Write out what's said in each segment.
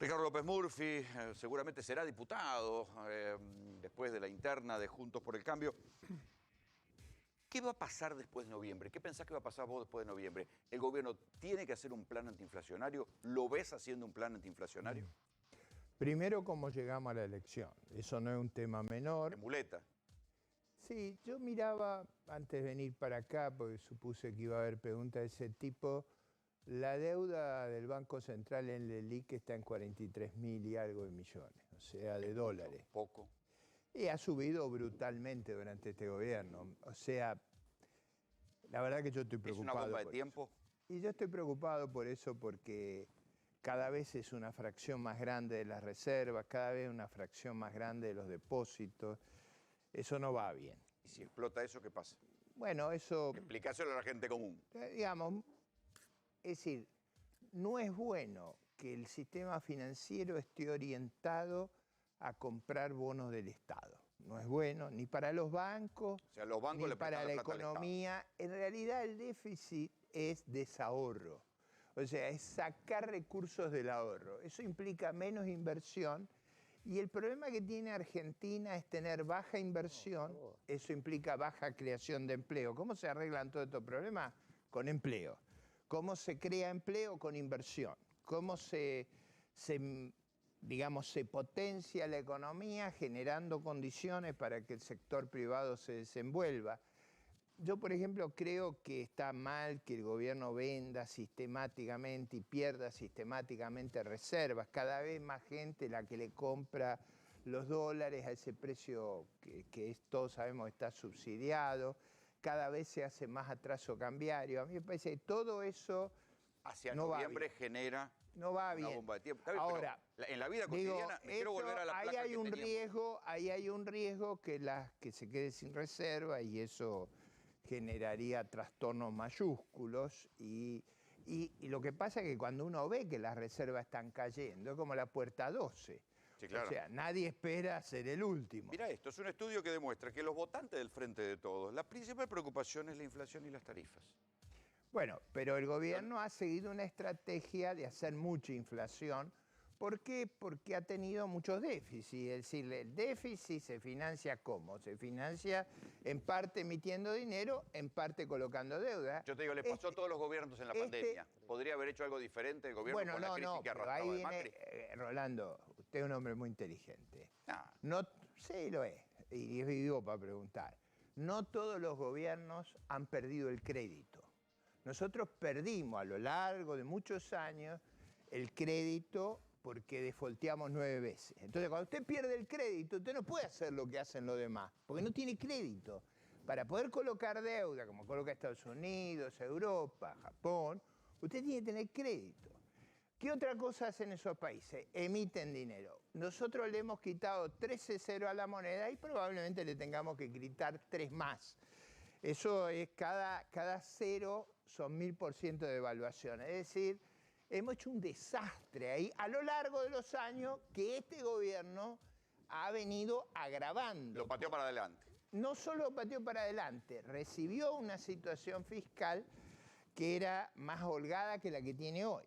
Ricardo López Murphy seguramente será diputado después de la interna de Juntos por el Cambio. ¿Qué va a pasar después de noviembre? ¿Qué pensás que va a pasar vos después de noviembre? ¿El gobierno tiene que hacer un plan antiinflacionario? ¿Lo ves haciendo un plan antiinflacionario? Primero, cómo llegamos a la elección. Eso no es un tema menor. ¿En muleta? Sí, yo miraba antes de venir para acá, porque supuse que iba a haber preguntas de ese tipo, la deuda del Banco Central en el LELIQ está en 43.000 y algo de millones, o sea, de dólares. Poco. Y ha subido brutalmente durante este gobierno. O sea, la verdad que yo estoy preocupado. ¿Es una bomba de por tiempo? eso. Y yo estoy preocupado por eso porque cada vez es una fracción más grande de las reservas, cada vez una fracción más grande de los depósitos. Eso no va bien. ¿Y si explota eso, qué pasa? Bueno, eso... Explícaselo a la gente común. Digamos, es decir, no es bueno que el sistema financiero esté orientado a comprar bonos del Estado. No es bueno ni para los bancos, O sea, los bancos ni le prestan para la la plata al economía. En realidad el déficit es desahorro. O sea, es sacar recursos del ahorro. Eso implica menos inversión. Y el problema que tiene Argentina es tener baja inversión. Eso implica baja creación de empleo. ¿Cómo se arreglan todos estos problemas? Con empleo. ¿Cómo se crea empleo? Con inversión. ¿Cómo digamos, se potencia la economía generando condiciones para que el sector privado se desenvuelva? Yo, por ejemplo, creo que está mal que el gobierno venda sistemáticamente y pierda sistemáticamente reservas. Cada vez más gente la que le compra los dólares a ese precio que todos sabemos está subsidiado. Cada vez se hace más atraso cambiario. A mí me parece que todo eso Hacia no noviembre va bien. genera No va una bien. bomba de tiempo. Está bien, Ahora, pero en la vida cotidiana, me quiero volver a la placa ahí que teníamos. ahí hay un riesgo que se quede sin reserva y eso generaría trastornos mayúsculos y lo que pasa es que cuando uno ve que las reservas están cayendo, es como la puerta 12. Sí, claro. O sea, nadie espera ser el último. Mira esto, es un estudio que demuestra que los votantes del Frente de Todos, la principal preocupación es la inflación y las tarifas. Bueno, pero el gobierno ha seguido una estrategia de hacer mucha inflación. ¿Por qué? Porque ha tenido muchos déficits. Es decir, el déficit se financia ¿cómo? Se financia en parte emitiendo dinero, en parte colocando deuda. Yo te digo, le pasó a todos los gobiernos en la pandemia. ¿Podría haber hecho algo diferente el gobierno con la crisis que arrastraba ahí de viene, Macri? Rolando, usted es un hombre muy inteligente. Ah. Sí, lo es, y es vivo para preguntar. No todos los gobiernos han perdido el crédito. Nosotros perdimos a lo largo de muchos años el crédito porque defaulteamos 9 veces. Entonces, cuando usted pierde el crédito, usted no puede hacer lo que hacen los demás, porque no tiene crédito. Para poder colocar deuda, como coloca Estados Unidos, Europa, Japón, usted tiene que tener crédito. ¿Qué otra cosa hacen esos países? Emiten dinero. Nosotros le hemos quitado 13 ceros a la moneda y probablemente le tengamos que quitar 3 más. Eso es, cada cero son 1000% de devaluación. Es decir, hemos hecho un desastre ahí a lo largo de los años que este gobierno ha venido agravando. Lo pateó para adelante. No solo pateó para adelante, recibió una situación fiscal que era más holgada que la que tiene hoy.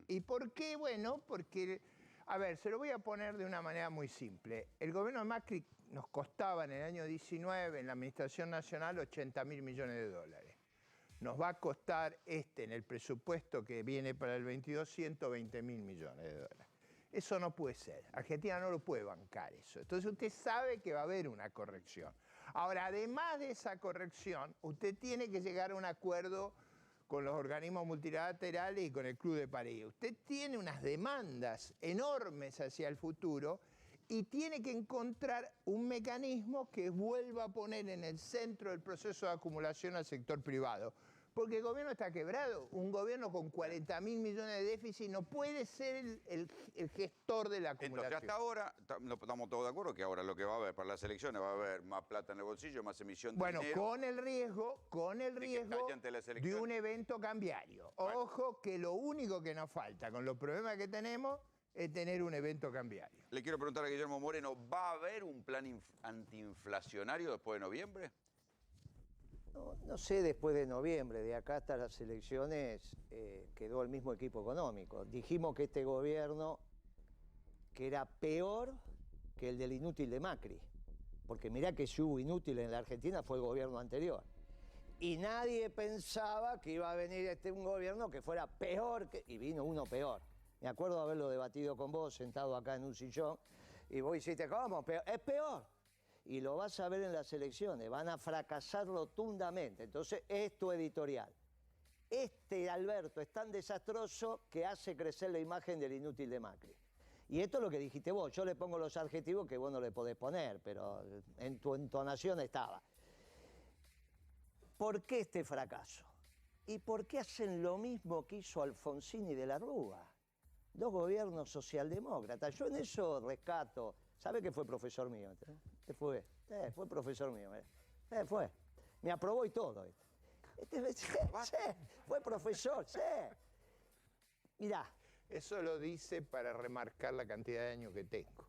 ¿Y por qué? Bueno, porque, a ver, se lo voy a poner de una manera muy simple. El gobierno de Macri nos costaba en el año 19, en la Administración Nacional, 80.000 millones de dólares. Nos va a costar en el presupuesto que viene para el 22, 120.000 millones de dólares. Eso no puede ser. Argentina no lo puede bancar eso. Entonces usted sabe que va a haber una corrección. Ahora, además de esa corrección, usted tiene que llegar a un acuerdo con los organismos multilaterales y con el Club de París. Usted tiene unas demandas enormes hacia el futuro y tiene que encontrar un mecanismo que vuelva a poner en el centro del proceso de acumulación al sector privado. Porque el gobierno está quebrado. Un gobierno con 40.000 millones de déficit no puede ser el gestor de la acumulación. Entonces, hasta ahora, estamos todos de acuerdo que ahora lo que va a haber para las elecciones va a haber más plata en el bolsillo, más emisión de dinero. Bueno, con el riesgo de un evento cambiario. Bueno. Ojo que lo único que nos falta con los problemas que tenemos es tener un evento cambiario. Le quiero preguntar a Guillermo Moreno, ¿va a haber un plan antiinflacionario después de noviembre? No sé después de noviembre, de acá hasta las elecciones quedó el mismo equipo económico. Dijimos que este gobierno que era peor que el del inútil de Macri. Porque mirá que si hubo inútil en la Argentina fue el gobierno anterior. Y nadie pensaba que iba a venir un gobierno que fuera peor, y vino uno peor. Me acuerdo de haberlo debatido con vos, sentado acá en un sillón, y vos hiciste, ¿cómo? Es peor. Y lo vas a ver en las elecciones, van a fracasar rotundamente. Entonces, es tu editorial. Este Alberto es tan desastroso que hace crecer la imagen del inútil de Macri. Y esto es lo que dijiste vos, yo le pongo los adjetivos que vos no le podés poner, pero en tu entonación estaba. ¿Por qué este fracaso? ¿Y por qué hacen lo mismo que hizo Alfonsín y de la Rúa? Dos gobiernos socialdemócratas. Yo en eso rescato. ¿Sabe que fue profesor mío? Fue profesor mío. Fue. Me aprobó y todo. Fue profesor, sí. Mirá. Eso lo dice para remarcar la cantidad de años que tengo.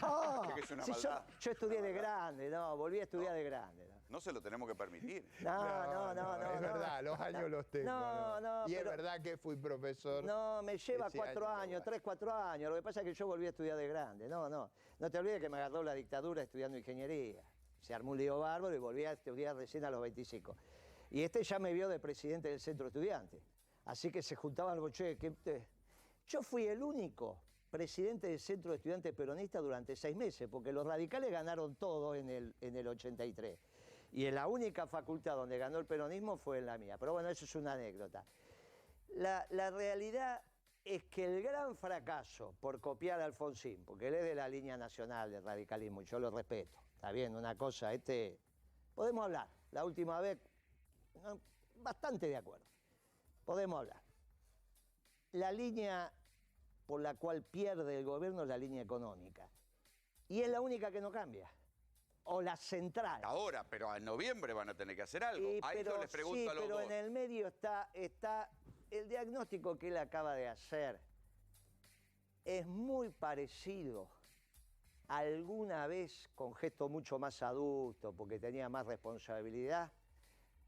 No, si yo estudié de grande, no, volví a estudiar de grande. No se lo tenemos que permitir. No. Es verdad, los años los tengo. No, y es verdad que fui profesor. No, me lleva 4 años, 3, 4 años. Lo que pasa es que yo volví a estudiar de grande. No te olvides que me agarró la dictadura estudiando ingeniería. Se armó un lío bárbaro y volví a estudiar recién a los 25. Y este ya me vio de presidente del centro estudiante. Así que se juntaba algo, yo fui el único presidente del centro de estudiantes peronistas durante 6 meses, porque los radicales ganaron todo en el 83. Y en la única facultad donde ganó el peronismo fue en la mía. Pero bueno, eso es una anécdota. La realidad es que el gran fracaso por copiar a Alfonsín, porque él es de la línea nacional del radicalismo, y yo lo respeto, está bien, una cosa, podemos hablar, la última vez, bastante de acuerdo, podemos hablar. La línea por la cual pierde el gobierno es la línea económica. Y es la única que no cambia. O la central. Ahora, pero en noviembre van a tener que hacer algo. Ahí yo les pregunto a los pero dos. en el medio está el diagnóstico que él acaba de hacer. Es muy parecido alguna vez, con gesto mucho más adulto, porque tenía más responsabilidad,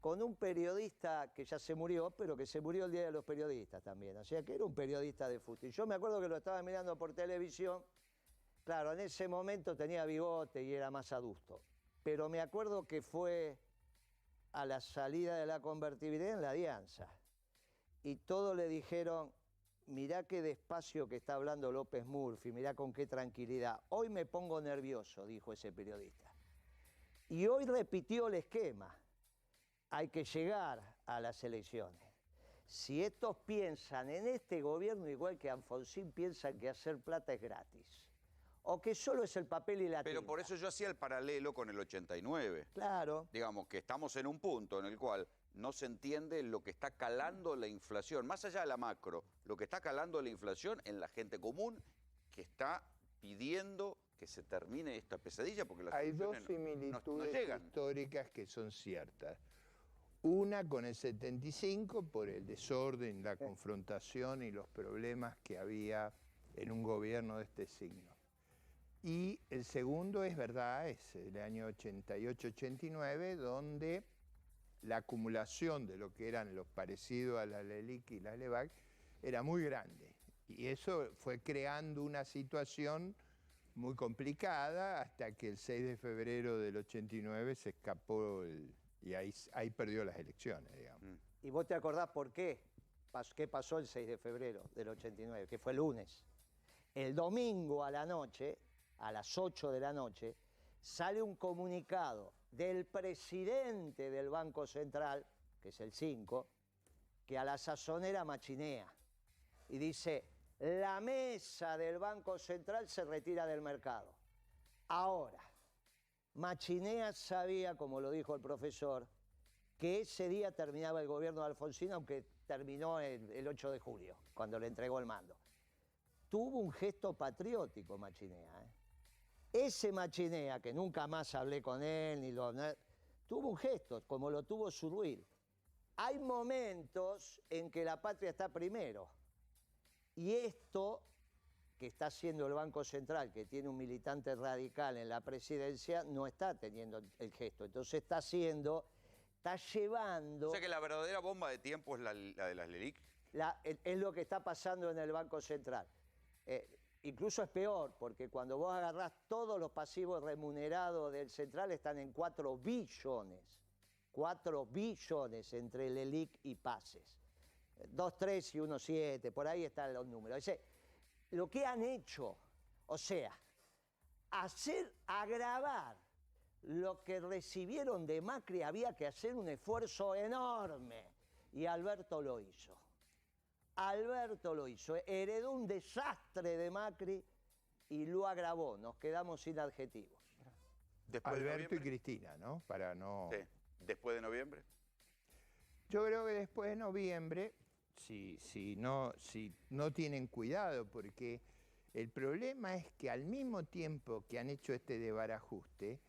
con un periodista que ya se murió, pero que se murió el Día de los Periodistas también. O sea, que era un periodista de fútbol. Y yo me acuerdo que lo estaba mirando por televisión. Claro, en ese momento tenía bigote y era más adusto. Pero me acuerdo que fue a la salida de la convertibilidad en la Alianza. Y todos le dijeron, mirá qué despacio que está hablando López Murphy, mirá con qué tranquilidad. Hoy me pongo nervioso, dijo ese periodista. Y hoy repitió el esquema. Hay que llegar a las elecciones. Si estos piensan en este gobierno igual que Alfonsín, piensan que hacer plata es gratis. O que solo es el papel y la tinta. Pero por eso yo hacía el paralelo con el 89. Claro. Digamos que estamos en un punto en el cual no se entiende lo que está calando la inflación, más allá de la macro, lo que está calando la inflación en la gente común que está pidiendo que se termine esta pesadilla porque las Hay dos soluciones no similitudes llegan. históricas que son ciertas. Una con el 75 por el desorden, la confrontación y los problemas que había en un gobierno de este signo. Y el segundo es verdad, es el año 88-89, donde la acumulación de lo que eran los parecidos a la LELIC y la LEVAC era muy grande. Y eso fue creando una situación muy complicada hasta que el 6 de febrero del 89 se escapó y ahí perdió las elecciones, digamos. ¿Y vos te acordás por qué? ¿Qué pasó el 6 de febrero del 89? Que fue el lunes. El domingo a la noche, a las 8 de la noche, sale un comunicado del presidente del Banco Central, que es el 5, que a la sazón era Machinea. Y dice, la mesa del Banco Central se retira del mercado. Ahora, Machinea sabía, como lo dijo el profesor, que ese día terminaba el gobierno de Alfonsín, aunque terminó el 8 de julio, cuando le entregó el mando. Tuvo un gesto patriótico Machinea, ¿eh? Ese Machinea, que nunca más hablé con él, tuvo un gesto, como lo tuvo Zurduil. Hay momentos en que la patria está primero. Y esto que está haciendo el Banco Central, que tiene un militante radical en la presidencia, no está teniendo el gesto. Entonces está llevando... O sea que la verdadera bomba de tiempo es la de las LELIC. Es lo que está pasando en el Banco Central. incluso es peor, porque cuando vos agarrás todos los pasivos remunerados del central están en 4 billones. 4 billones entre el ELIC y pases. 2,3 y 1,7, por ahí están los números. Lo que han hecho, o sea, agravar lo que recibieron de Macri, había que hacer un esfuerzo enorme. Y Alberto lo hizo. Alberto lo hizo. Heredó un desastre de Macri y lo agravó. Nos quedamos sin adjetivos. Alberto y Cristina, ¿no? Para no... Sí. ¿Después de noviembre? Yo creo que después de noviembre, si no tienen cuidado, porque el problema es que al mismo tiempo que han hecho este desbarajuste,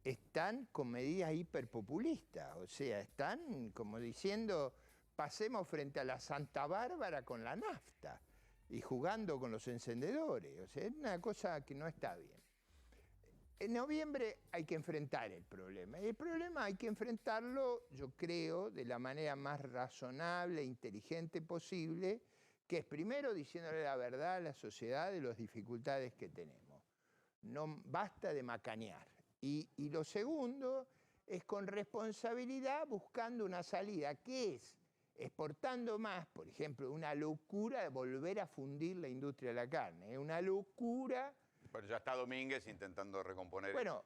están con medidas hiperpopulistas. O sea, están como diciendo, pasemos frente a la Santa Bárbara con la nafta y jugando con los encendedores. O sea, es una cosa que no está bien. En noviembre hay que enfrentar el problema. Y el problema hay que enfrentarlo, yo creo, de la manera más razonable e inteligente posible, que es primero diciéndole la verdad a la sociedad de las dificultades que tenemos. No basta de macanear. Y lo segundo es con responsabilidad buscando una salida, que es exportando más, por ejemplo, una locura de volver a fundir la industria de la carne. Es una locura. Pero ya está Domínguez intentando recomponer Bueno,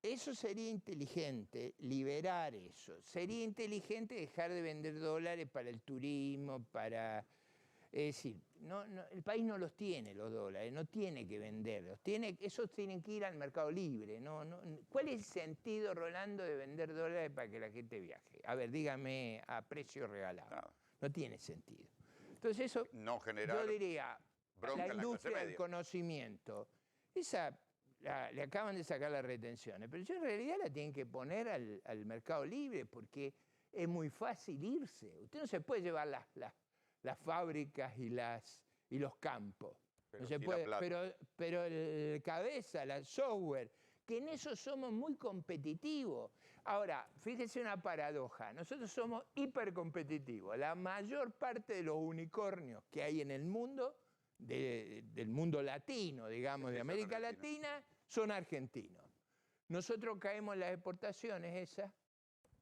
eso sería inteligente, liberar eso. Sería inteligente dejar de vender dólares para el turismo, para... Es decir, el país no los tiene, los dólares, no tiene que venderlos. Esos tienen que ir al mercado libre. ¿Cuál es el sentido, Rolando, de vender dólares para que la gente viaje? A ver, dígame a precio regalado. Nada. No tiene sentido. Entonces eso, No generar yo diría, bronca la en la clase industria del media. conocimiento, esa le acaban de sacar las retenciones, pero en realidad la tienen que poner al mercado libre, porque es muy fácil irse. Usted no se puede llevar las fábricas y los campos. Pero No se sí la puede, plata. pero el cabeza, el software, que en eso somos muy competitivos. Ahora, fíjese una paradoja, nosotros somos hipercompetitivos. La mayor parte de los unicornios que hay en el mundo, del mundo latino, digamos, de América Latina, son argentinos. Nosotros caemos en las exportaciones esas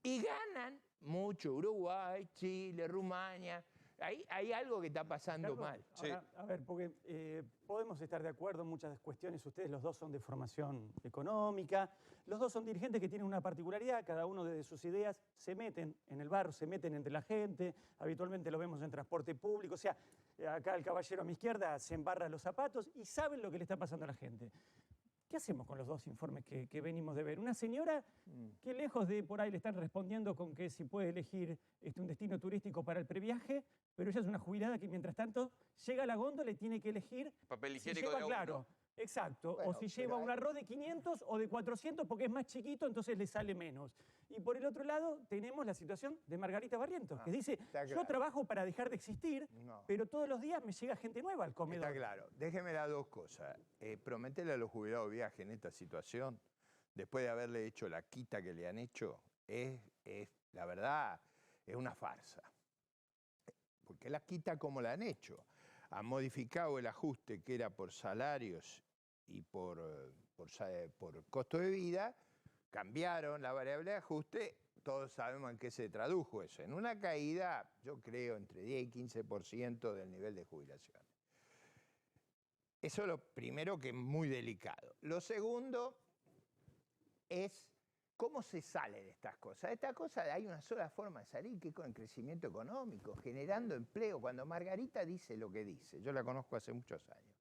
y ganan mucho Uruguay, Chile, Rumania. Hay algo que está pasando Ricardo, mal. ahora, a ver, porque podemos estar de acuerdo en muchas cuestiones. Ustedes los dos son de formación económica, los dos son dirigentes que tienen una particularidad, cada uno desde sus ideas se meten en el barro, se meten entre la gente, habitualmente lo vemos en transporte público, o sea, acá el caballero a mi izquierda se embarra los zapatos y saben lo que le está pasando a la gente. ¿Qué hacemos con los dos informes que venimos de ver? Una señora que lejos de por ahí le están respondiendo con que si puede elegir un destino turístico para el previaje, pero ella es una jubilada que mientras tanto llega a la góndola y tiene que elegir Papel si higiénico lleva, de claro, exacto, Bueno, o si lleva pero un arroz de 500 o de 400 porque es más chiquito, entonces le sale menos. Y por el otro lado tenemos la situación de Margarita Barrientos, que dice, está yo claro. trabajo para dejar de existir, No. pero todos los días me llega gente nueva al comedor. Está claro. Déjeme las dos cosas. Prometerle a los jubilados viaje en esta situación, después de haberle hecho la quita que le han hecho, la verdad, es una farsa. Porque la quita como la han hecho. Han modificado el ajuste que era por salarios y por costo de vida, cambiaron la variable de ajuste, todos sabemos en qué se tradujo eso. En una caída, yo creo, entre 10 y 15% del nivel de jubilación. Eso es lo primero, que es muy delicado. Lo segundo es cómo se sale de estas cosas. De estas cosas hay una sola forma de salir, que es con el crecimiento económico, generando empleo. Cuando Margarita dice lo que dice, yo la conozco hace muchos años,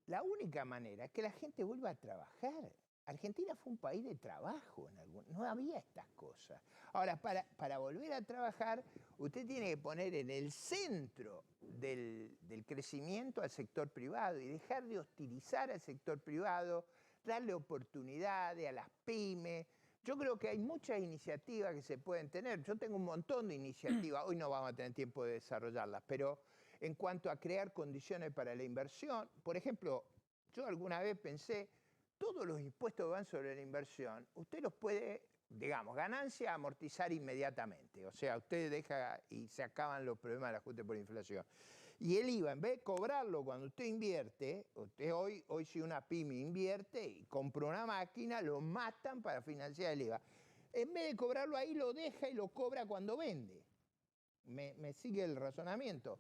la única manera es que la gente vuelva a trabajar. Argentina fue un país de trabajo, no había estas cosas. Ahora, para volver a trabajar, usted tiene que poner en el centro del crecimiento al sector privado y dejar de hostilizar al sector privado, darle oportunidades a las pymes. Yo creo que hay muchas iniciativas que se pueden tener. Yo tengo un montón de iniciativas, hoy no vamos a tener tiempo de desarrollarlas, pero en cuanto a crear condiciones para la inversión, por ejemplo, yo alguna vez pensé, todos los impuestos que van sobre la inversión, usted los puede, digamos, ganancia, amortizar inmediatamente. O sea, usted deja y se acaban los problemas del ajuste por inflación. Y el IVA, en vez de cobrarlo cuando usted invierte, usted hoy si una pyme invierte y compra una máquina, lo matan para financiar el IVA. En vez de cobrarlo ahí, lo deja y lo cobra cuando vende. ¿Me sigue el razonamiento?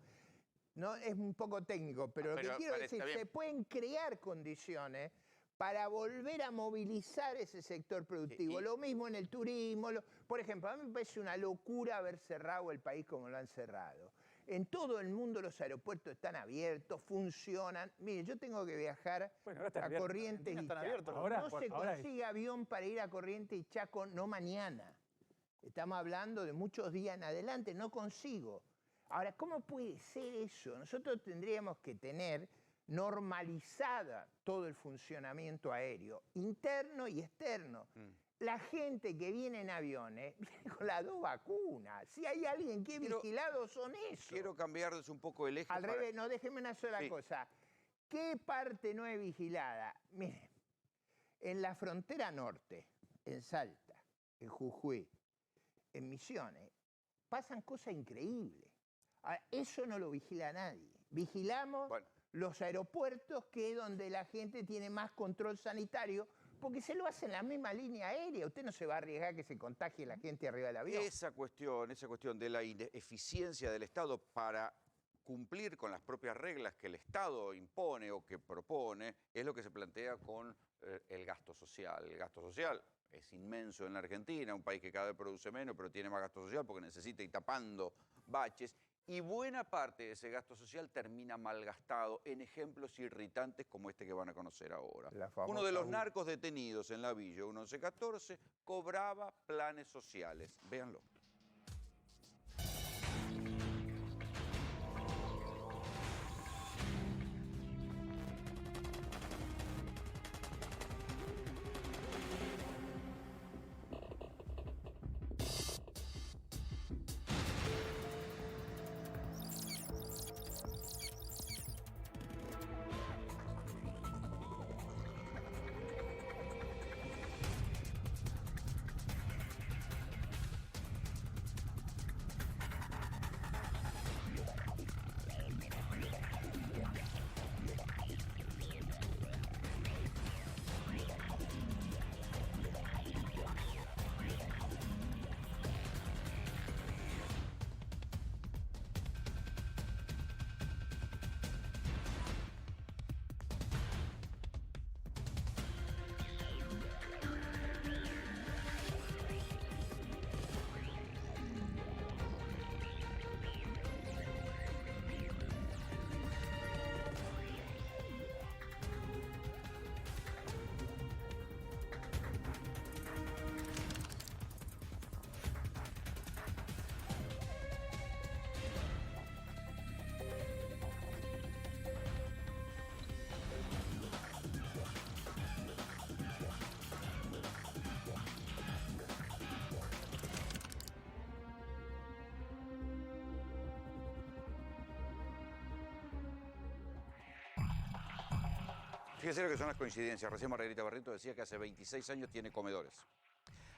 No, es un poco técnico, pero lo que quiero decir, se pueden crear condiciones para volver a movilizar ese sector productivo. Lo mismo en el turismo. Por ejemplo, a mí me parece una locura haber cerrado el país como lo han cerrado. En todo el mundo los aeropuertos están abiertos, funcionan. Mire, yo tengo que viajar a Corrientes y Chaco. No se consigue avión para ir a Corrientes y Chaco, no mañana. Estamos hablando de muchos días en adelante, no consigo. Ahora, ¿cómo puede ser eso? Nosotros tendríamos que tener normalizada todo el funcionamiento aéreo, interno y externo. La gente que viene en aviones viene con las 2 vacunas. Si hay alguien que es vigilado, son esos. Quiero cambiarles un poco el eje. Al revés, no, déjeme una sola cosa. ¿Qué parte no es vigilada? Miren, en la frontera norte, en Salta, en Jujuy, en Misiones, pasan cosas increíbles. Eso no lo vigila nadie. Vigilamos los aeropuertos, que es donde la gente tiene más control sanitario, porque se lo hace en la misma línea aérea. Usted no se va a arriesgar que se contagie la gente arriba del avión. Esa cuestión de la ineficiencia del Estado para cumplir con las propias reglas que el Estado impone o que propone, es lo que se plantea con el gasto social. El gasto social es inmenso en la Argentina, un país que cada vez produce menos, pero tiene más gasto social porque necesita ir tapando baches. Y buena parte de ese gasto social termina malgastado en ejemplos irritantes como este que van a conocer ahora. Uno de los narcos detenidos en la Villa 1114 cobraba planes sociales. Véanlo. Fíjese lo que son las coincidencias. Recién Margarita Barreto decía que hace 26 años tiene comedores.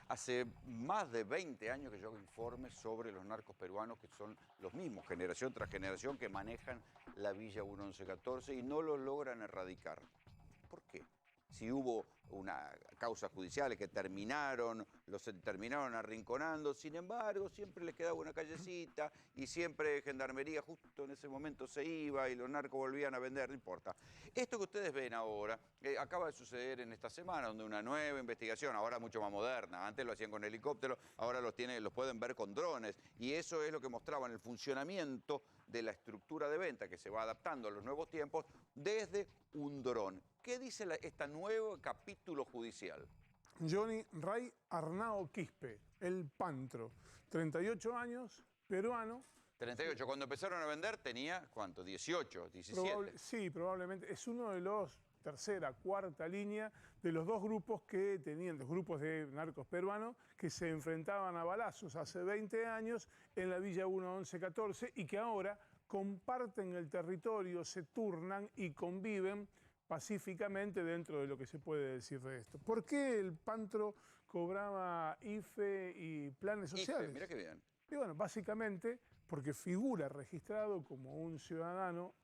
Hace más de 20 años que yo hago informes sobre los narcos peruanos, que son los mismos, generación tras generación, que manejan la Villa 1114 y no lo logran erradicar. ¿Por qué? Si hubo una causa judicial que los terminaron arrinconando, sin embargo, siempre les quedaba una callecita y siempre Gendarmería justo en ese momento se iba y los narcos volvían a vender, no importa. Esto que ustedes ven ahora, acaba de suceder en esta semana, donde una nueva investigación, ahora mucho más moderna, antes lo hacían con helicópteros, ahora los pueden ver con drones, y eso es lo que mostraban el funcionamiento de la estructura de venta que se va adaptando a los nuevos tiempos desde un dron. ¿Qué dice este nuevo capítulo judicial? Johnny Ray Arnao Quispe, el Pantro, 38 años, peruano. 38, cuando empezaron a vender tenía, ¿cuánto? 18, 17. Sí, probablemente. Es uno de los tercera, cuarta línea de los dos grupos que tenían, los grupos de narcos peruanos, que se enfrentaban a balazos hace 20 años en la Villa 1114 y que ahora comparten el territorio, se turnan y conviven pacíficamente dentro de lo que se puede decir de esto. ¿Por qué el Pantro cobraba IFE y planes sociales? IFE, mira qué bien. Y bueno, básicamente porque figura registrado como un ciudadano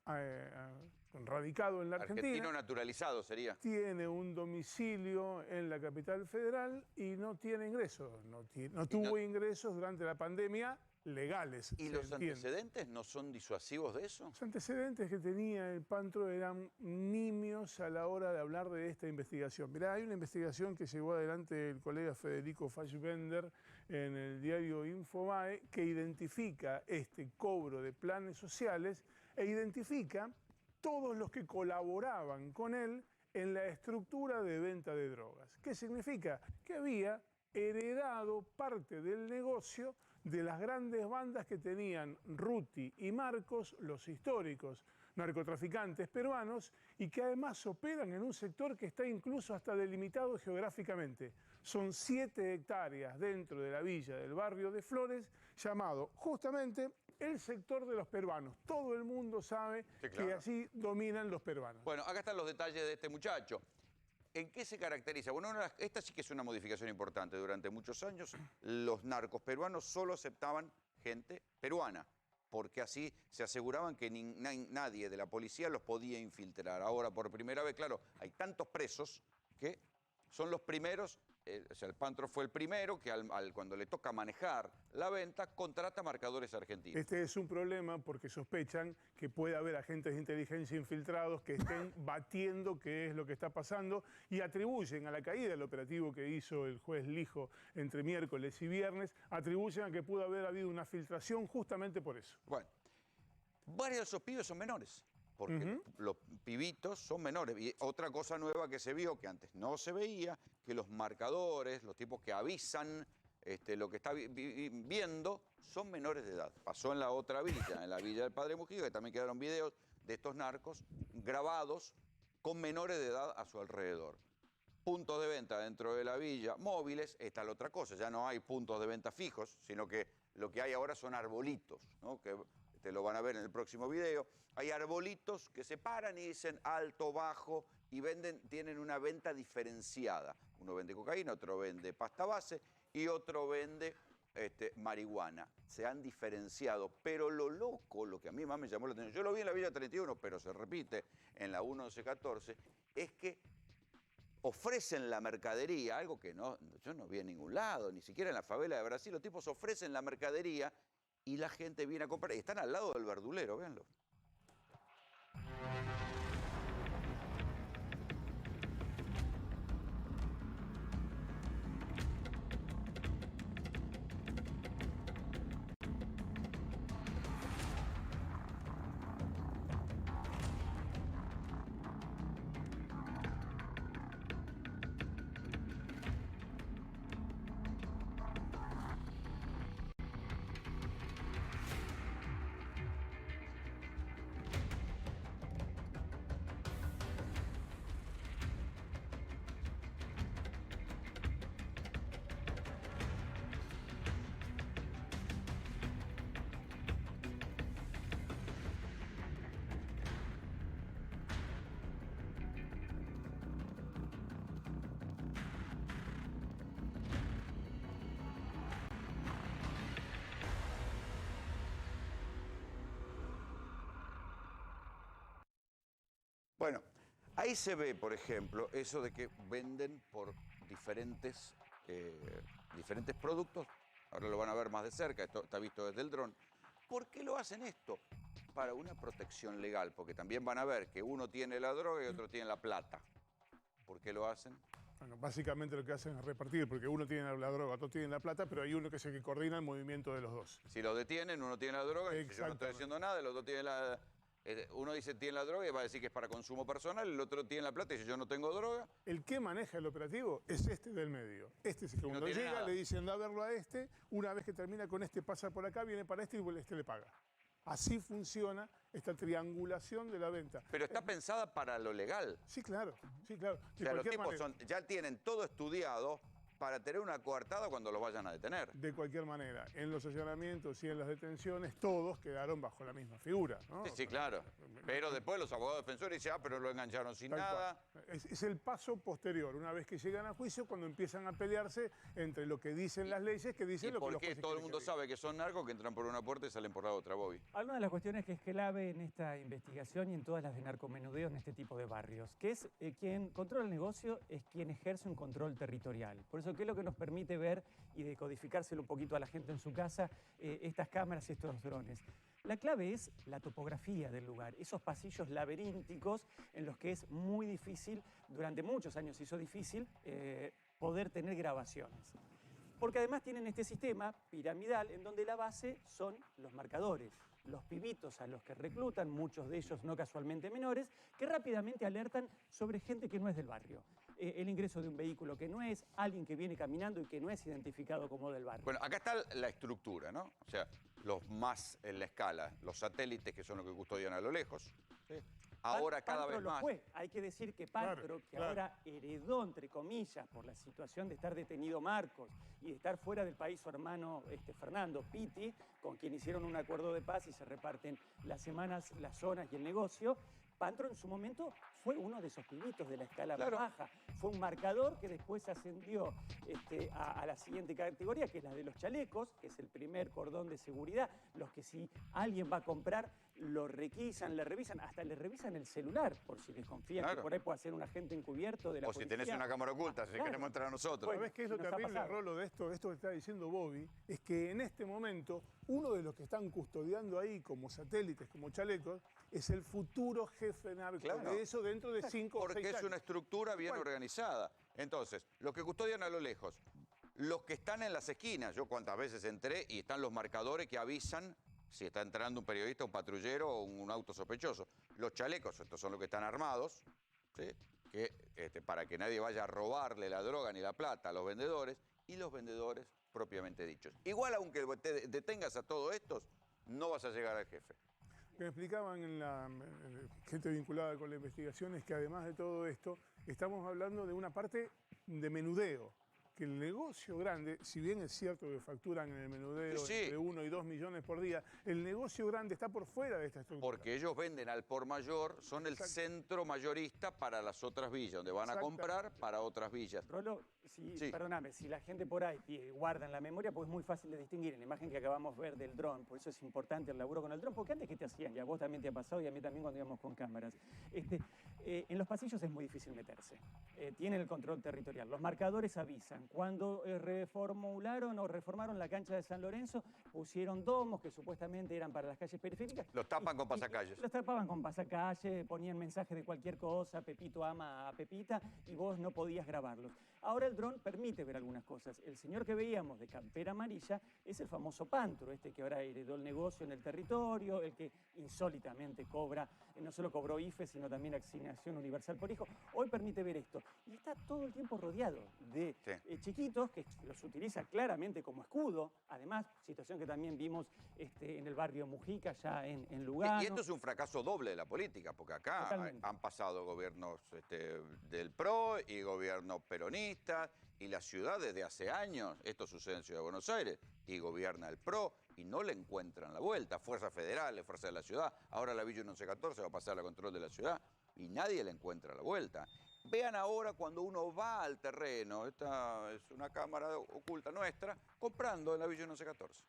radicado en la Argentina. Argentino naturalizado sería. Tiene un domicilio en la capital federal y no tiene ingresos. No tuvo ingresos durante la pandemia legales. ¿Y los antecedentes no son disuasivos de eso? Los antecedentes que tenía el Pantro eran nimios a la hora de hablar de esta investigación. Mirá, hay una investigación que llevó adelante el colega Federico Fassbender en el diario Infobae que identifica este cobro de planes sociales e identifica todos los que colaboraban con él en la estructura de venta de drogas. ¿Qué significa? Que había heredado parte del negocio de las grandes bandas que tenían Ruti y Marcos, los históricos narcotraficantes peruanos, y que además operan en un sector que está incluso hasta delimitado geográficamente. Son 7 hectáreas dentro de la villa del barrio de Flores, llamado justamente el sector de los peruanos. Todo el mundo sabe que allí dominan los peruanos. Bueno, acá están los detalles de este muchacho. ¿En qué se caracteriza? Bueno, esta sí que es una modificación importante. Durante muchos años los narcos peruanos solo aceptaban gente peruana, porque así se aseguraban que nadie de la policía los podía infiltrar. Ahora, por primera vez, claro, hay tantos presos que son los primeros, o sea, el Pantro fue el primero que cuando le toca manejar la venta, contrata marcadores argentinos. Este es un problema porque sospechan que puede haber agentes de inteligencia infiltrados que estén batiendo qué es lo que está pasando y atribuyen a la caída del operativo que hizo el juez Lijo entre miércoles y viernes, atribuyen a que pudo haber habido una filtración justamente por eso. Bueno, varios de esos pibes son menores, porque los pibitos son menores. Y otra cosa nueva que se vio, que antes no se veía, que los marcadores, los tipos que avisan lo que está viendo, son menores de edad. Pasó en la otra villa, en la villa del Padre Mujica, que también quedaron videos de estos narcos grabados con menores de edad a su alrededor. Puntos de venta dentro de la villa, móviles, está la otra cosa, ya no hay puntos de venta fijos, sino que lo que hay ahora son arbolitos, ¿no? Que lo van a ver en el próximo video. Hay arbolitos que se paran y dicen alto, bajo, y tienen una venta diferenciada. Uno vende cocaína, otro vende pasta base y otro vende marihuana. Se han diferenciado, pero lo loco, lo que a mí más me llamó la atención, yo lo vi en la Villa 31, pero se repite en la 1114, es que ofrecen la mercadería, algo que yo no vi en ningún lado, ni siquiera en la favela de Brasil. Los tipos ofrecen la mercadería y la gente viene a comprar. Y están al lado del verdulero, véanlo. Bueno, ahí se ve, por ejemplo, eso de que venden por diferentes productos. Ahora lo van a ver más de cerca, esto está visto desde el dron. ¿Por qué lo hacen esto? Para una protección legal, porque también van a ver que uno tiene la droga y otro tiene la plata. ¿Por qué lo hacen? Bueno, básicamente lo que hacen es repartir, porque uno tiene la droga, otro tiene la plata, pero hay uno que es el que coordina el movimiento de los dos. Si lo detienen, uno tiene la droga, y si yo no estoy haciendo nada, el otro tiene la... Uno dice tiene la droga y va a decir que es para consumo personal, el otro tiene la plata y dice yo no tengo droga. El que maneja el operativo es este del medio. Este es el que cuando llega le dicen anda a verlo a este, una vez que termina con este pasa por acá, viene para este y este le paga. Así funciona esta triangulación de la venta. Pero está pensada para lo legal. Sí, claro. Sí, claro. O sea, los tipos ya tienen todo estudiado para tener una coartada cuando los vayan a detener. De cualquier manera, en los allanamientos y en las detenciones, todos quedaron bajo la misma figura, ¿no? Sí, sí, claro. Pero después los abogados defensores dicen, pero lo engancharon sin Tal nada. cual. Es el paso posterior, una vez que llegan a juicio, cuando empiezan a pelearse entre lo que dicen las leyes, que dicen ¿Y lo que por los qué jueces todo el quieren mundo que digan. sabe que son narcos, que entran por una puerta y salen por la otra, Bobby? Alguna de las cuestiones que es clave en esta investigación y en todas las de narcomenudeo en este tipo de barrios, que es quien controla el negocio es quien ejerce un control territorial. Por eso, ¿qué es lo que nos permite ver y decodificárselo un poquito a la gente en su casa, estas cámaras y estos drones? La clave es la topografía del lugar, esos pasillos laberínticos en los que es muy difícil, durante muchos años hizo difícil, poder tener grabaciones. Porque además tienen este sistema piramidal en donde la base son los marcadores, los pibitos a los que reclutan, muchos de ellos no casualmente menores, que rápidamente alertan sobre gente que no es del barrio. El ingreso de un vehículo que no es, alguien que viene caminando y que no es identificado como del barrio. Bueno, acá está la estructura, ¿no? O sea, los más en la escala, los satélites que son los que custodian a lo lejos. Ahora cada Pantro vez lo más. fue. Hay que decir que Pantro, Claro, que claro. ahora heredó, entre comillas, por la situación de estar detenido Marcos y de estar fuera del país su hermano Fernando Pitti, con quien hicieron un acuerdo de paz y se reparten las semanas, las zonas y el negocio, Pantro en su momento fue uno de esos pibitos de la escala Claro. baja. Fue un marcador que después ascendió a la siguiente categoría, que es la de los chalecos, que es el primer cordón de seguridad. Los que si alguien va a comprar, lo requisan, le revisan, hasta le revisan el celular, por si desconfían Claro. que por ahí puede ser un agente encubierto de la O si policía. tenés una cámara oculta, si Claro. queremos entrar a nosotros. Bueno, ¿Sabés qué es lo nos ha terrible, pasado. Rolo, de esto que está diciendo Bobby? Es que en este momento, uno de los que están custodiando ahí como satélites, como chalecos, es el futuro jefe narco Claro. de eso dentro de 5 o 6 Porque años. es una estructura bien Igual. organizada. Entonces, los que custodian a lo lejos, los que están en las esquinas, yo cuántas veces entré y están los marcadores que avisan si está entrando un periodista, un patrullero o un auto sospechoso. Los chalecos, estos son los que están armados, ¿sí? Que, para que nadie vaya a robarle la droga ni la plata a los vendedores, y los vendedores propiamente dichos. Igual, aunque te detengas a todos estos, no vas a llegar al jefe. Lo que me explicaban en la gente vinculada con la investigación es que además de todo esto, estamos hablando de una parte de menudeo. Que el negocio grande, si bien es cierto que facturan en el menudeo Sí, sí. entre 1 y 2 millones por día, el negocio grande está por fuera de esta estructura. Porque ellos venden al por mayor, son el Exacto. centro mayorista para las otras villas, donde van a comprar para otras villas. Rolo, Sí. perdóname, si la gente por ahí guarda en la memoria, pues es muy fácil de distinguir en la imagen que acabamos de ver del dron. Por eso es importante el laburo con el dron, porque antes que te hacían, y a vos también te ha pasado y a mí también cuando íbamos con cámaras, en los pasillos es muy difícil meterse. Tienen el control territorial. Los marcadores avisan. Cuando reformularon o reformaron la cancha de San Lorenzo, pusieron domos que supuestamente eran para las calles periféricas. Los tapan con pasacalles. Los tapaban con pasacalles, ponían mensajes de cualquier cosa, Pepito ama a Pepita, y vos no podías grabarlos. Ahora el dron permite ver algunas cosas. El señor que veíamos de campera amarilla es el famoso Pantro, que ahora heredó el negocio en el territorio, el que insólitamente cobra, no solo cobró IFE, sino también asignación universal por hijo. Hoy permite ver esto. Y está todo el tiempo rodeado de chiquitos que los utiliza claramente como escudo. Además, situación que también vimos en el barrio Mujica, ya en Lugano. Y esto es un fracaso doble de la política, porque acá Totalmente. han pasado gobiernos del PRO y gobiernos peronistas, y la ciudad desde hace años, esto sucede en Ciudad de Buenos Aires, y gobierna el PRO, y no le encuentran la vuelta. Fuerzas federales, fuerzas de la ciudad, ahora la Villa 1114 va a pasar a control de la ciudad, y nadie le encuentra la vuelta. Vean ahora cuando uno va al terreno, esta es una cámara oculta nuestra, comprando en la Villa 1114.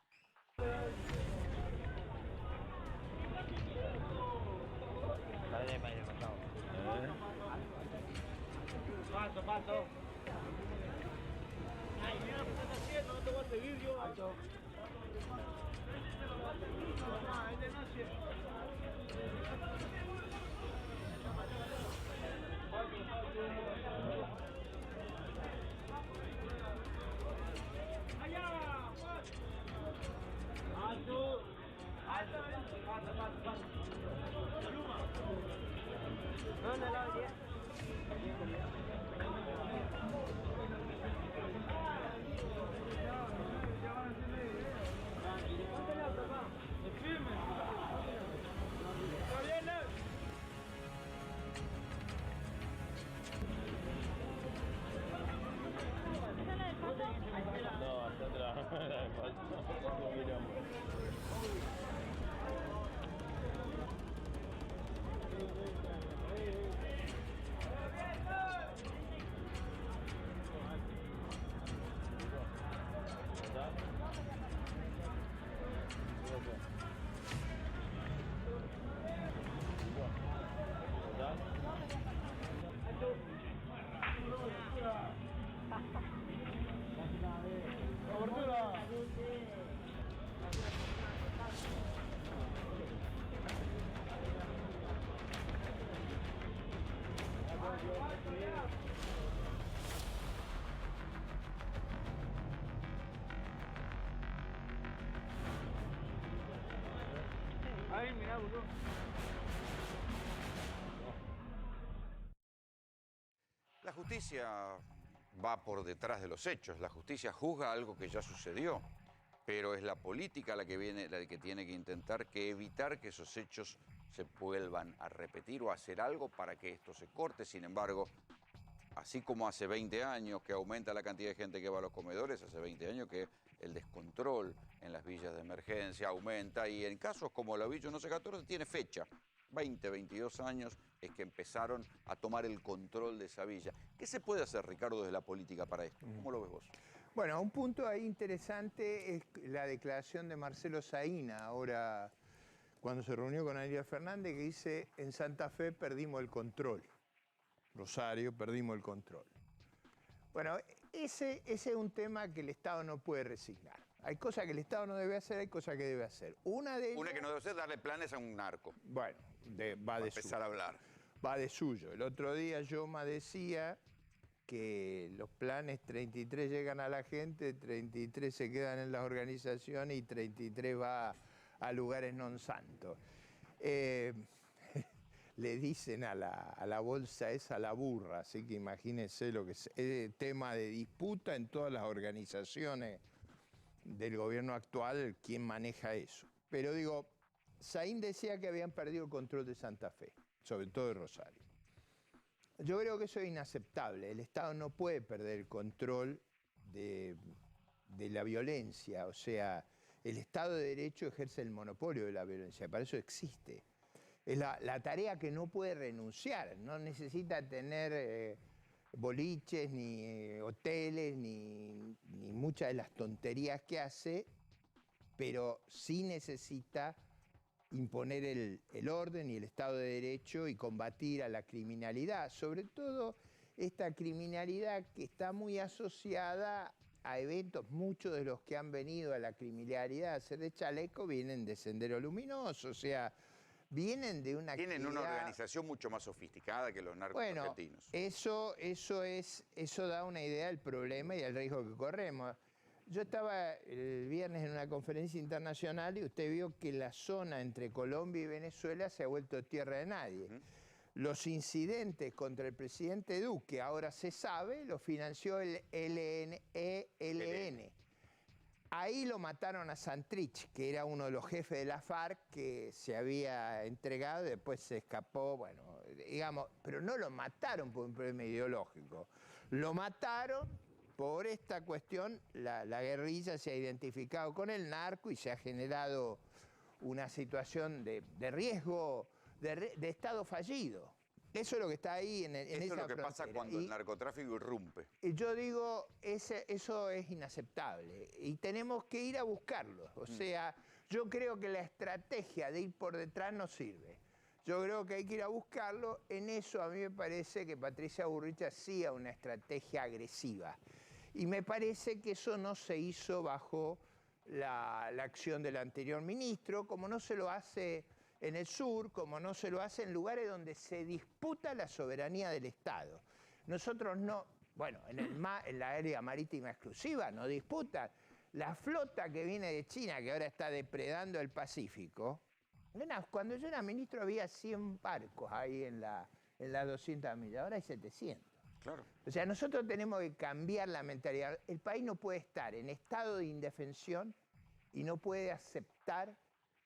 Laudo. La justicia va por detrás de los hechos. La justicia juzga algo que ya sucedió. Pero es la política la que tiene que intentar evitar que esos hechos se vuelvan a repetir o hacer algo para que esto se corte. Sin embargo, así como hace 20 años que aumenta la cantidad de gente que va a los comedores, hace 20 años que el descontrol en las villas de emergencia aumenta y en casos como la Villa 1114 tiene fecha. 20, 22 años es que empezaron a tomar el control de esa villa. ¿Qué se puede hacer, Ricardo, desde la política para esto? ¿Cómo lo ves vos? Bueno, un punto ahí interesante es la declaración de Marcelo Saína, ahora cuando se reunió con Ariel Fernández, que dice, en Santa Fe perdimos el control. Rosario, perdimos el control. Bueno, ese es un tema que el Estado no puede resignar. Hay cosas que el Estado no debe hacer, hay cosas que debe hacer. Una de ellas... Una que no debe ser darle planes a un narco. Bueno, va de empezar a hablar. Va de suyo. El otro día Yoma decía que los planes 33 llegan a la gente, 33 se quedan en las organizaciones y 33 va a lugares non santos. Le dicen a la bolsa esa la burra, así que imagínense lo que es tema de disputa en todas las organizaciones del gobierno actual, quién maneja eso. Pero digo, Saín decía que habían perdido el control de Santa Fe, sobre todo de Rosario. Yo creo que eso es inaceptable. El Estado no puede perder el control de la violencia. O sea, el Estado de Derecho ejerce el monopolio de la violencia. Para eso existe. Es la tarea que no puede renunciar. No necesita tener boliches, ni hoteles, ni muchas de las tonterías que hace, pero sí necesita imponer el orden y el Estado de Derecho y combatir a la criminalidad, sobre todo esta criminalidad que está muy asociada a eventos. Muchos de los que han venido a la criminalidad a hacer de chaleco vienen de Sendero Luminoso, o sea, vienen de una Tienen actividad... una organización mucho más sofisticada que los narcos argentinos. Eso da una idea del problema y del riesgo que corremos. Yo estaba el viernes en una conferencia internacional y usted vio que la zona entre Colombia y Venezuela se ha vuelto tierra de nadie. Los incidentes contra el presidente Duque, ahora se sabe, lo financió el ELN. Ahí lo mataron a Santrich, que era uno de los jefes de la FARC, que se había entregado y después se escapó, bueno, digamos, pero no lo mataron por un problema ideológico. Lo mataron por esta cuestión. La guerrilla se ha identificado con el narco y se ha generado una situación de riesgo, de Estado fallido. Eso es lo que está ahí en esa frontera. Eso es lo que pasa cuando el narcotráfico irrumpe. Y yo digo, eso es inaceptable y tenemos que ir a buscarlo. O sea, yo creo que la estrategia de ir por detrás no sirve. Yo creo que hay que ir a buscarlo. En eso a mí me parece que Patricia Bullrich hacía una estrategia agresiva. Y me parece que eso no se hizo bajo la acción del anterior ministro, como no se lo hace en el sur, como no se lo hace en lugares donde se disputa la soberanía del Estado. Nosotros no, bueno, en la área marítima exclusiva no disputan. La flota que viene de China, que ahora está depredando el Pacífico, cuando yo era ministro había 100 barcos ahí en las 200 millas, ahora hay 700. Claro. O sea, nosotros tenemos que cambiar la mentalidad. El país no puede estar en estado de indefensión y no puede aceptar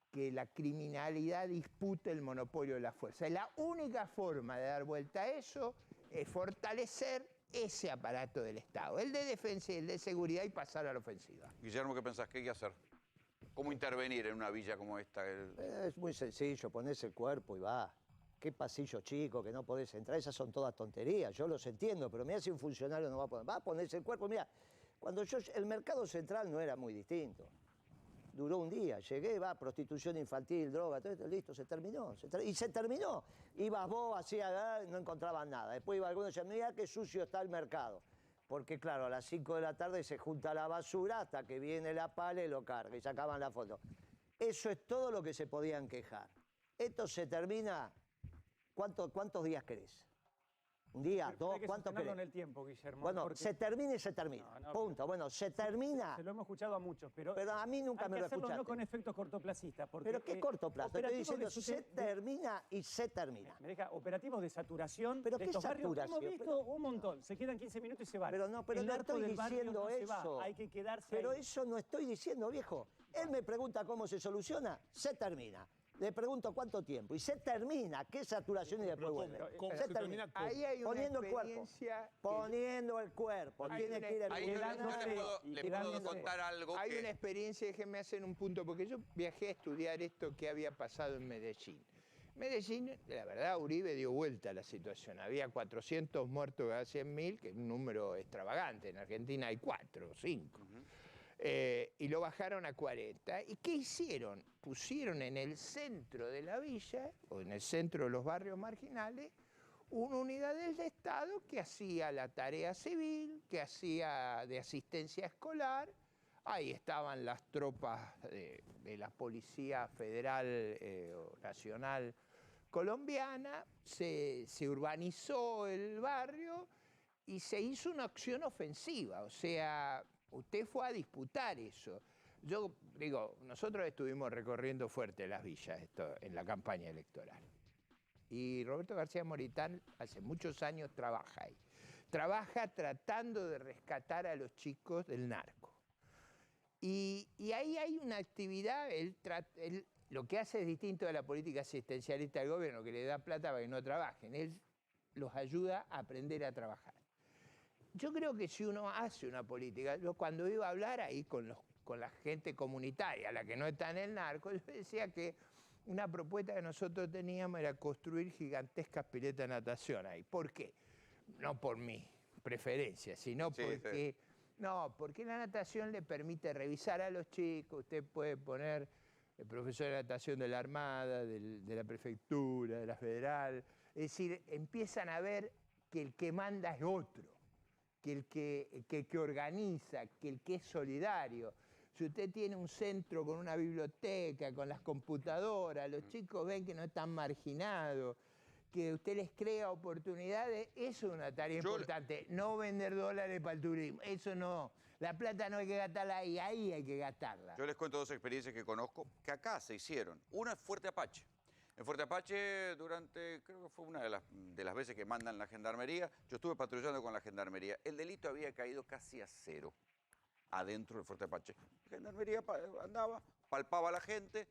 que la criminalidad dispute el monopolio de la fuerza. Y la única forma de dar vuelta a eso es fortalecer ese aparato del Estado, el de defensa y el de seguridad, y pasar a la ofensiva. Guillermo, ¿qué pensás? ¿Qué hay que hacer? ¿Cómo intervenir en una villa como esta? Es muy sencillo, ponés el cuerpo y va. Qué pasillo chico, que no podés entrar, esas son todas tonterías, yo los entiendo, pero mira si un funcionario no va a ponerse el cuerpo. Mira, cuando el mercado central no era muy distinto. Duró un día, llegué, prostitución infantil, droga, todo esto, listo, se terminó. Y se terminó. Ibas vos, hacía, no encontraban nada. Después iba alguno y decía, mira qué sucio está el mercado. Porque claro, a las 5 de la tarde se junta la basura hasta que viene la pala y lo carga y sacaban la foto. Eso es todo lo que se podían quejar. Esto se termina, ¿cuántos días querés? Un día, Pero dos, hay que ¿cuánto sostenerlo querés? en el tiempo, Guillermo. Bueno, porque se termina y se termina. No, Punto. Bueno, se termina. se lo hemos escuchado a muchos, pero A mí nunca hay me que lo hacerlo no escuchaste. con efectos cortoplacistas. Porque, Pero qué corto plazo. Estoy operativos diciendo, de- se termina y se termina. Me deja operativos de saturación ¿Pero de qué estos barrios que saturación? hemos visto un montón. Se quedan 15 minutos y se van. Pero no El narco estoy del barrio diciendo no se eso. va. Hay que quedarse Pero ahí. eso no estoy diciendo, viejo. Él me pregunta cómo se soluciona, se termina. Le pregunto cuánto tiempo y se termina. ¿Qué saturación y después vuelve? ¿Cómo Se se termina? termina. Ahí hay una Poniendo el cuerpo. experiencia... Poniendo el cuerpo. Hay Tiene una- que ir el Ahí yo gobierno. le puedo contar algo Hay que... una experiencia, déjenme hacer un punto, porque yo viajé a estudiar esto que había pasado en Medellín. Medellín, la verdad, Uribe dio vuelta a la situación. Había 400 muertos cada 100.000, que es un número extravagante. En Argentina hay 4 o 5. Y lo bajaron a 40. ¿Y qué hicieron? Pusieron en el centro de la villa, o en el centro de los barrios marginales, una unidad del Estado que hacía la tarea civil, que hacía de asistencia escolar. Ahí estaban las tropas de la Policía Federal o Nacional Colombiana, se urbanizó el barrio y se hizo una acción ofensiva. O sea, usted fue a disputar eso. Yo digo, nosotros estuvimos recorriendo fuerte las villas en la campaña electoral. Y Roberto García Moritán hace muchos años trabaja ahí. Trabaja tratando de rescatar a los chicos del narco. Y ahí hay una actividad, él lo que hace es distinto de la política asistencialista del gobierno, que le da plata para que no trabajen. Él los ayuda a aprender a trabajar. Yo creo que si uno hace una política, yo cuando iba a hablar ahí con la gente comunitaria, la que no está en el narco, yo decía que una propuesta que nosotros teníamos era construir gigantescas piletas de natación ahí. ¿Por qué? No por mi preferencia, sino Sí, porque... No, porque la natación le permite revisar a los chicos. Usted puede poner el profesor de natación de la Armada, de la Prefectura, de la Federal. Es decir, empiezan a ver que el que manda es otro, que el que organiza, que el que es solidario. Si usted tiene un centro con una biblioteca, con las computadoras, los chicos ven que no están marginados, que usted les crea oportunidades, eso es una tarea importante. No vender dólares para el turismo, eso no. La plata no hay que gastarla ahí hay que gastarla. Yo les cuento dos experiencias que conozco que acá se hicieron. Una es Fuerte Apache. En Fuerte Apache, creo que fue una de las veces que mandan la gendarmería, yo estuve patrullando con la gendarmería. El delito había caído casi a cero adentro del Fuerte Apache. La gendarmería andaba, palpaba a la gente.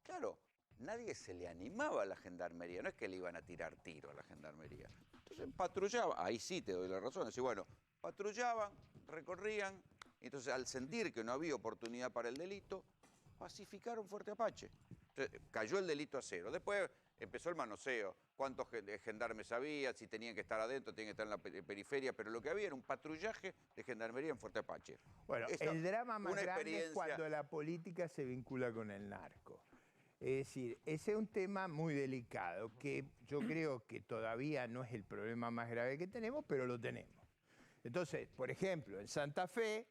Claro, nadie se le animaba a la gendarmería, no es que le iban a tirar tiro a la gendarmería. Entonces patrullaban, ahí sí te doy la razón, es decir, bueno, patrullaban, recorrían, y entonces al sentir que no había oportunidad para el delito, pacificaron Fuerte Apache. Entonces, cayó el delito a cero. Después empezó el manoseo, cuántos gendarmes había, si tenían que estar adentro, tenían que estar en la periferia, pero lo que había era un patrullaje de gendarmería en Fuerte Apache. Bueno, el drama más grande es cuando la política se vincula con el narco. Es decir, ese es un tema muy delicado, que yo creo que todavía no es el problema más grave que tenemos, pero lo tenemos. Entonces, por ejemplo, en Santa Fe,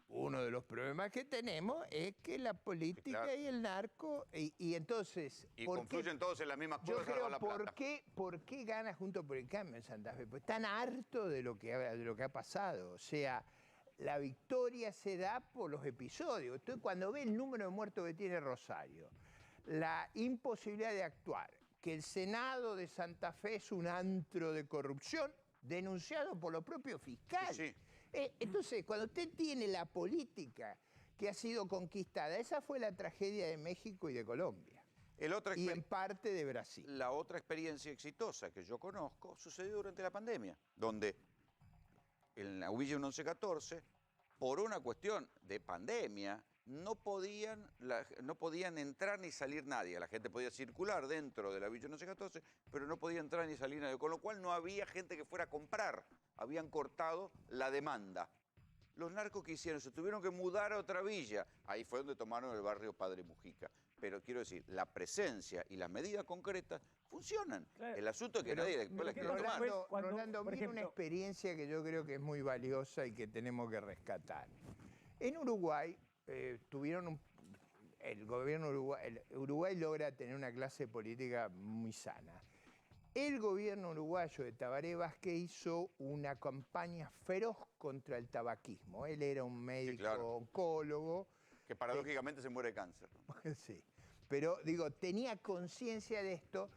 uno de los problemas que tenemos es que la política Sí, claro. y el narco, y entonces... Y confluyen todos en las mismas Yo cosas. creo, La plata. ¿por qué gana Juntos por el Cambio en Santa Fe? Pues están hartos de lo que ha pasado. O sea, la victoria se da por los episodios. Entonces, cuando ve el número de muertos que tiene Rosario, la imposibilidad de actuar, que el Senado de Santa Fe es un antro de corrupción, denunciado por los propios fiscales. Sí, sí. Entonces, cuando usted tiene la política que ha sido conquistada, esa fue la tragedia de México y de Colombia. Y en parte de Brasil. La otra experiencia exitosa que yo conozco sucedió durante la pandemia, donde en la Villa 1114, por una cuestión de pandemia, no podían entrar ni salir nadie. La gente podía circular dentro de la Villa 1114, pero no podía entrar ni salir nadie, con lo cual no había gente que fuera a comprar. Habían cortado la demanda. Los narcos que hicieron, se tuvieron que mudar a otra villa. Ahí fue donde tomaron el barrio Padre Mujica. Pero quiero decir, la presencia y las medidas concretas funcionan. Claro. El asunto es que nadie después las quiere tomar. Rolando, mira una experiencia que yo creo que es muy valiosa y que tenemos que rescatar. En Uruguay tuvieron el gobierno Uruguay logra tener una clase política muy sana. el gobierno uruguayo de Tabaré Vázquez hizo una campaña feroz contra el tabaquismo. Él era un médico claro. oncólogo. Que paradójicamente se muere de cáncer, ¿no? Sí, pero digo, tenía conciencia de esto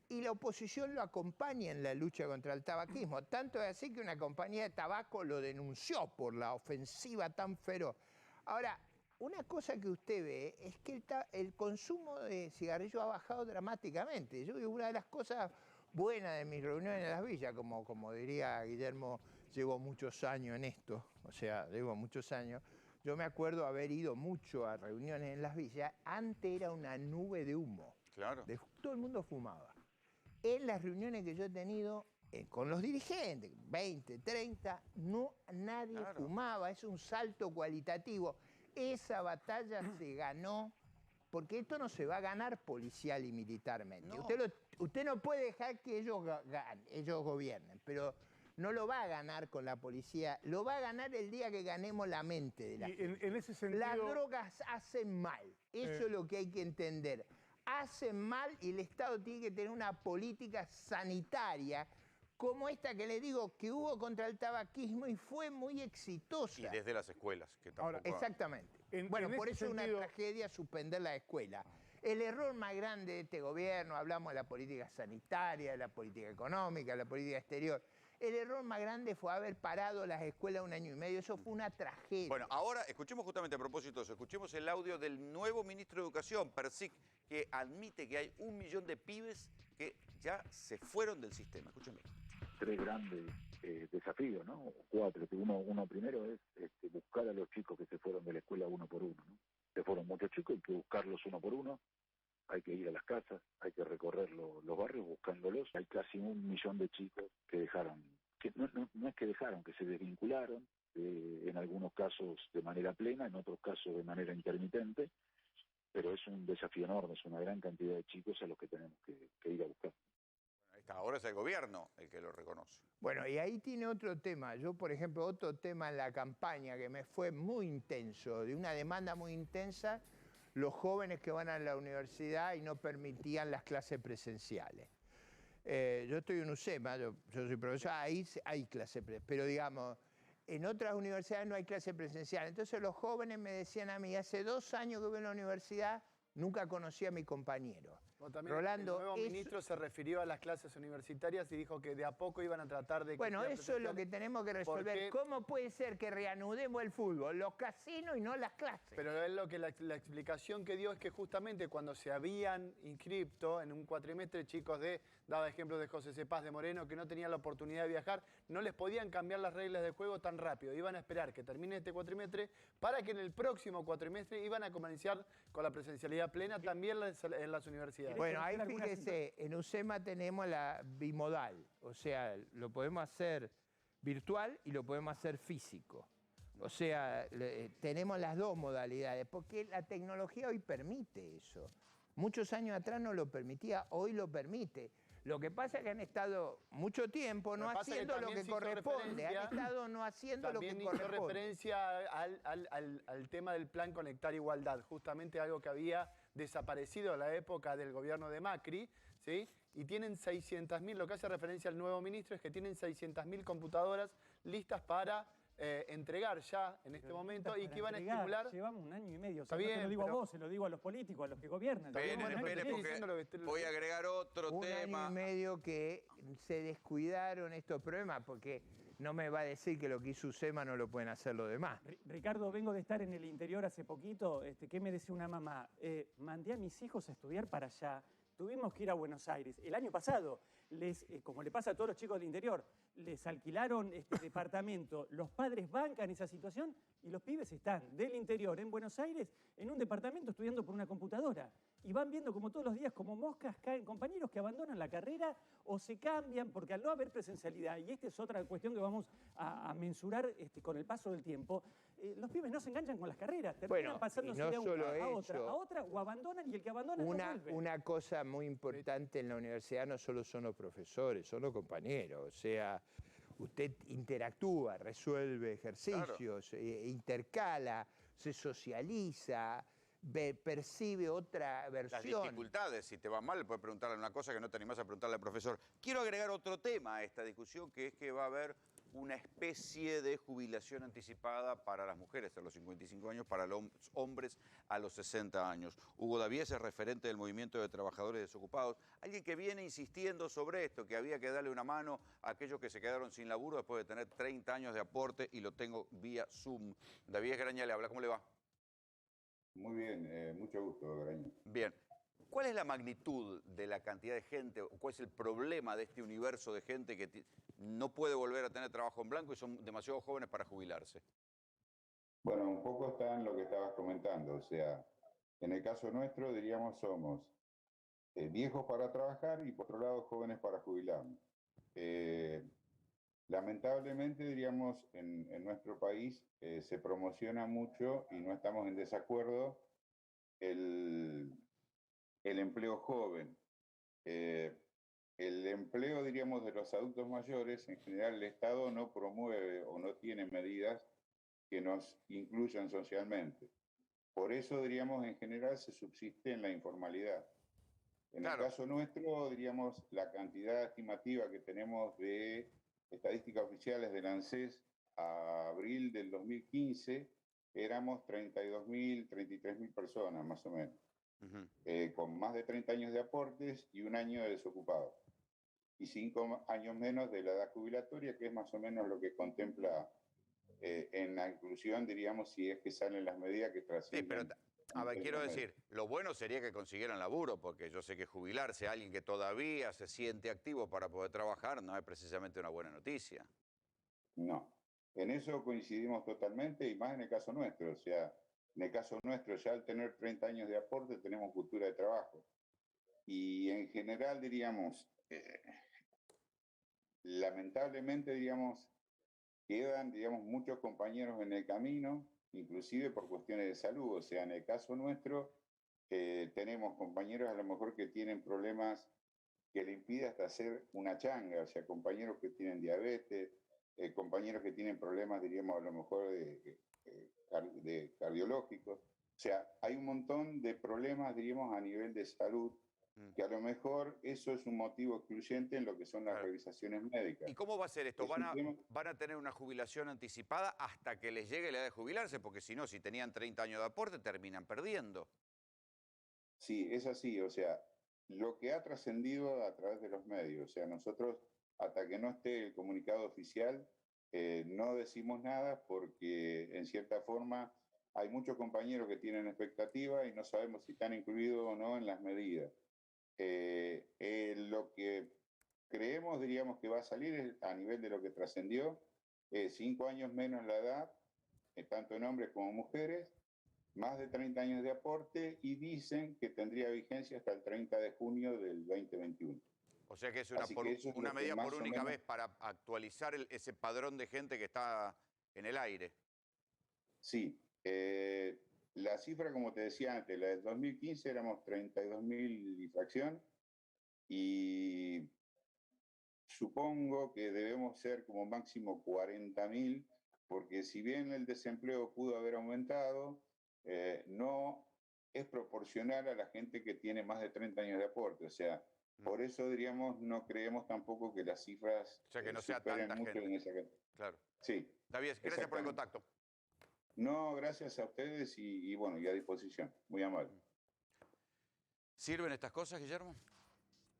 y la oposición lo acompaña en la lucha contra el tabaquismo. Tanto es así que una compañía de tabaco lo denunció por la ofensiva tan feroz. Ahora, una cosa que usted ve es que el consumo de cigarrillos ha bajado dramáticamente. Yo digo, una de las cosas buenas de mis reuniones en las villas, como diría Guillermo, llevo muchos años en esto, o sea, llevo muchos años. Yo me acuerdo haber ido mucho a reuniones en las villas. Antes era una nube de humo. Claro. Todo el mundo fumaba. En las reuniones que yo he tenido con los dirigentes, 20, 30, nadie fumaba. Es un salto cualitativo. Esa batalla se ganó, porque esto no se va a ganar policial y militarmente. No. Usted no puede dejar que ellos gobiernen, pero no lo va a ganar con la policía, lo va a ganar el día que ganemos la mente de la gente. En ese sentido... Las drogas hacen mal, eso es lo que hay que entender. Hacen mal y el Estado tiene que tener una política sanitaria como esta que le digo que hubo contra el tabaquismo y fue muy exitosa. Y desde las escuelas, que tampoco... Ahora, Exactamente. En Por ese eso es una sentido- tragedia suspender la escuela. El error más grande de este gobierno, hablamos de la política sanitaria, de la política económica, de la política exterior. El error más grande fue haber parado las escuelas 1 año y medio. Eso fue una tragedia. Bueno, ahora escuchemos justamente a propósito de eso, escuchemos el audio del nuevo ministro de Educación, Persic, que admite que hay 1 millón de pibes que ya se fueron del sistema. Escúchenlo. 3 grandes desafíos, ¿no? 4, que uno primero es buscar a los chicos que se fueron de la escuela uno por uno, ¿no? Se fueron muchos chicos, hay que buscarlos uno por uno, hay que ir a las casas, hay que recorrer los barrios buscándolos. Hay casi 1 millón de chicos que dejaron, que no es que dejaron, que se desvincularon, en algunos casos de manera plena, en otros casos de manera intermitente, pero es un desafío enorme, es una gran cantidad de chicos a los que tenemos que ir a buscar. Ahora es el gobierno el que lo reconoce. Bueno, y ahí tiene otro tema. Yo, por ejemplo, otro tema en la campaña que me fue muy intenso, de una demanda muy intensa, los jóvenes que van a la universidad y no permitían las clases presenciales. Yo estoy en UCEMA, yo soy profesor, ahí hay clases presenciales, pero digamos, en otras universidades no hay clase presencial. Entonces los jóvenes me decían a mí, hace 2 años que voy a la universidad, nunca conocí a mi compañero. Bueno, también Rolando, el nuevo ministro se refirió a las clases universitarias y dijo que de a poco iban a tratar de... Bueno, sean eso es lo que presenciales. tenemos que resolver. Porque- ¿Cómo puede ser que reanudemos el fútbol, los casinos y no las clases? Pero él lo que la explicación que dio es que justamente cuando se habían inscripto en un cuatrimestre chicos daba ejemplos de José Cepaz de Moreno, que no tenían la oportunidad de viajar, no les podían cambiar las reglas del juego tan rápido. Iban a esperar que termine este cuatrimestre para que en el próximo cuatrimestre iban a comenzar con la presencialidad plena también en las universidades. Bueno, ahí alguna fíjese, en UCEMA tenemos la bimodal, o sea, lo podemos hacer virtual y lo podemos hacer físico. O sea, tenemos las dos modalidades, porque la tecnología hoy permite eso. Muchos años atrás no lo permitía, hoy lo permite. Lo que pasa es que han estado mucho tiempo no Lo que pasa es que haciendo lo también que se hizo corresponde, han referencia- estado no haciendo lo que También hizo corresponde. referencia al tema del plan Conectar Igualdad, justamente algo que había desaparecido en la época del gobierno de Macri, ¿sí? Y tienen 600.000, lo que hace referencia al nuevo ministro es que tienen 600.000 computadoras listas para entregar ya en este momento y que iban a estimular... Llevamos 1 año y medio. Está O sea, no te bien, lo digo a pero- vos, se lo digo a los políticos, a los que gobiernan. Espere, bueno, espere, estoy porque diciendo lo que voy a agregar otro 1 tema. año y medio que se descuidaron estos problemas, porque no me va a decir que lo que hizo UCEMA no lo pueden hacer los demás. Ricardo, vengo de estar en el interior hace poquito. ¿Qué me decía una mamá? Mandé a mis hijos a estudiar para allá. Tuvimos que ir a Buenos Aires. El año pasado, como le pasa a todos los chicos del interior, les alquilaron este departamento. Los padres bancan esa situación y los pibes están del interior en Buenos Aires en un departamento estudiando por una computadora. Y van viendo como todos los días, como moscas, caen compañeros que abandonan la carrera o se cambian porque al no haber presencialidad, y esta es otra cuestión que vamos a mensurar con el paso del tiempo, los pibes no se enganchan con las carreras, terminan Bueno, pasándose y no de una solo a otra, eso. a otra, o abandonan y el que abandona no vuelve. Una cosa muy importante en la universidad no solo son los profesores, son los compañeros. O sea, usted interactúa, resuelve ejercicios, intercala, se socializa. percibe otra Las versión. dificultades, si te va mal, le puedes preguntarle una cosa que no te animás a preguntarle al profesor. Quiero agregar otro tema a esta discusión, que es que va a haber una especie de jubilación anticipada para las mujeres a los 55 años, para los hombres a los 60 años. Hugo Davies es referente del movimiento de trabajadores desocupados, alguien que viene insistiendo sobre esto, que había que darle una mano a aquellos que se quedaron sin laburo después de tener 30 años de aporte, y lo tengo vía Zoom. Davies Graña le habla, ¿cómo le va? Muy bien, mucho gusto, Graña. Bien. ¿Cuál es la magnitud de la cantidad de gente, o cuál es el problema de este universo de gente que no puede volver a tener trabajo en blanco y son demasiado jóvenes para jubilarse? Bueno, un poco está en lo que estabas comentando, o sea, en el caso nuestro diríamos somos viejos para trabajar y por otro lado jóvenes para jubilarnos. Lamentablemente, diríamos, en nuestro país se promociona mucho y no estamos en desacuerdo el empleo joven. El empleo, diríamos, de los adultos mayores, en general el Estado no promueve o no tiene medidas que nos incluyan socialmente. Por eso, diríamos, en general se subsiste en la informalidad. En el caso nuestro, diríamos, la cantidad estimativa que tenemos de estadísticas oficiales del ANSES a abril del 2015, éramos 32.000, 33.000 personas, más o menos. Con más de 30 años de aportes y un año de desocupados. Y 5 años menos de la edad jubilatoria, que es más o menos lo que contempla en la inclusión, diríamos, si es que salen las medidas que trascienden. Sí, pero, a ver, quiero decir, lo bueno sería que consiguieran laburo, porque yo sé que jubilarse a alguien que todavía se siente activo para poder trabajar no es precisamente una buena noticia. No, en eso coincidimos totalmente, y más en el caso nuestro. O sea, en el caso nuestro, ya al tener 30 años de aporte, tenemos cultura de trabajo. Y en general, diríamos, lamentablemente, diríamos, quedan, digamos, muchos compañeros en el camino, inclusive por cuestiones de salud. O sea, en el caso nuestro, tenemos compañeros a lo mejor que tienen problemas que le impide hasta hacer una changa. O sea, compañeros que tienen diabetes, compañeros que tienen problemas, diríamos, a lo mejor de cardiológicos. O sea, hay un montón de problemas, diríamos, a nivel de salud, que a lo mejor eso es un motivo excluyente en lo que son las revisaciones médicas. ¿Y cómo va a ser esto? Es un tema... ¿Van a tener una jubilación anticipada hasta que les llegue la edad de jubilarse? Porque si no, si tenían 30 años de aporte, terminan perdiendo. Sí, es así. O sea, lo que ha trascendido a través de los medios. O sea, nosotros, hasta que no esté el comunicado oficial, no decimos nada, porque en cierta forma hay muchos compañeros que tienen expectativa y no sabemos si están incluidos o no en las medidas. Lo que creemos, diríamos, que va a salir es, a nivel de lo que trascendió, 5 años menos la edad, tanto en hombres como mujeres, más de 30 años de aporte, y dicen que tendría vigencia hasta el 30 de junio del 2021. O sea que es una medida por única vez para actualizar ese padrón de gente que está en el aire. Sí. La cifra, como te decía antes, la del 2015 éramos 32.000 y fracción, y supongo que debemos ser como máximo 40.000, porque si bien el desempleo pudo haber aumentado, no es proporcional a la gente que tiene más de 30 años de aporte. O sea, por eso, diríamos, no creemos tampoco que las cifras o sea, que no sea tanta mucho gente. en esa... Claro. Sí. Davies, gracias por el contacto. No, gracias a ustedes y bueno, y a disposición. Muy amable. ¿Sirven estas cosas, Guillermo?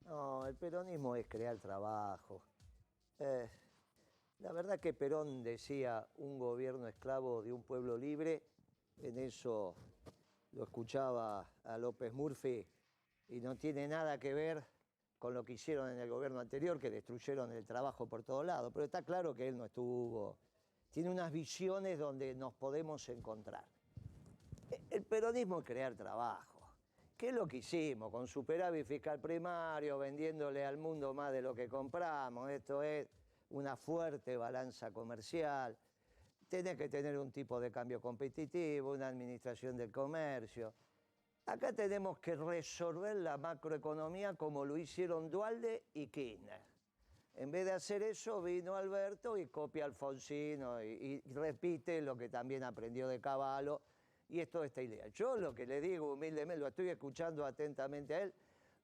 No, el peronismo es crear trabajo. La verdad que Perón decía un gobierno esclavo de un pueblo libre. En eso lo escuchaba a López Murphy y no tiene nada que ver con lo que hicieron en el gobierno anterior, que destruyeron el trabajo por todos lados. Pero está claro que él no estuvo. Tiene unas visiones donde nos podemos encontrar. El peronismo es crear trabajo. ¿Qué es lo que hicimos con superávit fiscal primario, vendiéndole al mundo más de lo que compramos? Esto es una fuerte balanza comercial. Tenés que tener un tipo de cambio competitivo, una administración del comercio. Acá tenemos que resolver la macroeconomía como lo hicieron Duhalde y Kirchner. En vez de hacer eso, vino Alberto y copia a Alfonsín y repite lo que también aprendió de Cavallo y es toda esta idea. Yo lo que le digo humildemente, lo estoy escuchando atentamente a él,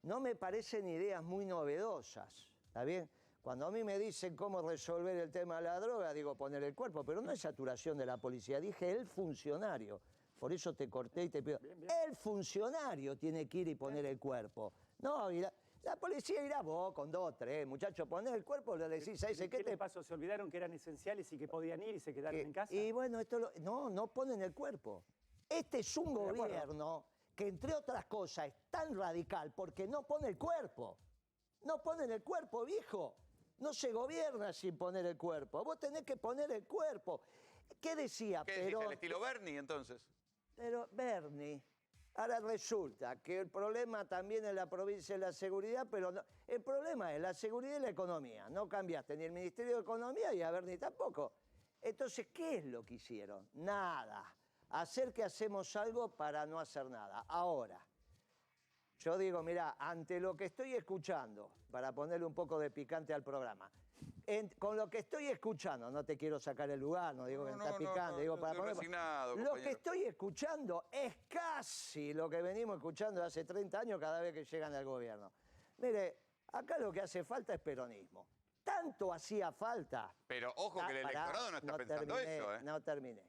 no me parecen ideas muy novedosas, ¿está bien? Cuando a mí me dicen cómo resolver el tema de la droga, digo poner el cuerpo, pero no es saturación de la policía, dije el funcionario. Por eso te corté y te pido. Bien. El funcionario tiene que ir y poner el cuerpo. No, y la policía irá vos con 2, 3, muchachos, ponés el cuerpo, le decís a ese, ¿Qué ¿qué te les pasó? ¿Se olvidaron que eran esenciales y que podían ir y se quedaron en casa? Y bueno, no ponen el cuerpo. Este es un De acuerdo. gobierno que, entre otras cosas, es tan radical porque no pone el cuerpo. No ponen el cuerpo, viejo. No se gobierna sin poner el cuerpo. Vos tenés que poner el cuerpo. ¿Qué decía ¿Qué decís, Perón? al estilo Bernie, entonces? Pero, Bernie, ahora resulta que el problema también es la provincia de la seguridad, pero no, el problema es la seguridad y la economía. No cambiaste ni el Ministerio de Economía y a Bernie tampoco. Entonces, ¿qué es lo que hicieron? Nada. Hacer que hacemos algo para no hacer nada. Ahora, yo digo, mirá, ante lo que estoy escuchando, para ponerle un poco de picante al programa, con lo que estoy escuchando, no te quiero sacar el lugar, no digo que me está picando, digo para estoy poner... resignado, Lo que compañero. estoy escuchando es casi lo que venimos escuchando hace 30 años cada vez que llegan al gobierno. Mire, acá lo que hace falta es peronismo. Tanto hacía falta... Pero ojo que el Pará, electorado no está pensando terminé, eso, ¿eh? No terminé.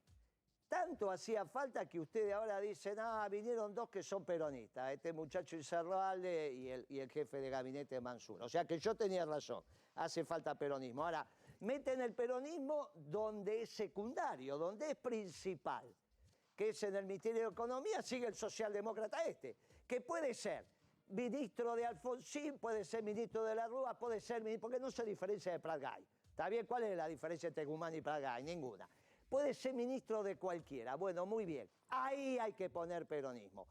Tanto hacía falta que ustedes ahora dicen, vinieron 2 que son peronistas, este muchacho Izarralde y el jefe de gabinete Mansur. O sea que yo tenía razón, hace falta peronismo. Ahora, meten el peronismo donde es secundario, donde es principal, que es en el Ministerio de Economía, sigue el socialdemócrata que puede ser ministro de Alfonsín, puede ser ministro de la Rúa, puede ser ministro, porque no se diferencia de Pratgay. ¿Está bien? ¿Cuál es la diferencia entre Guzmán y Pratgay? Ninguna. Puede ser ministro de cualquiera. Bueno, muy bien. Ahí hay que poner peronismo.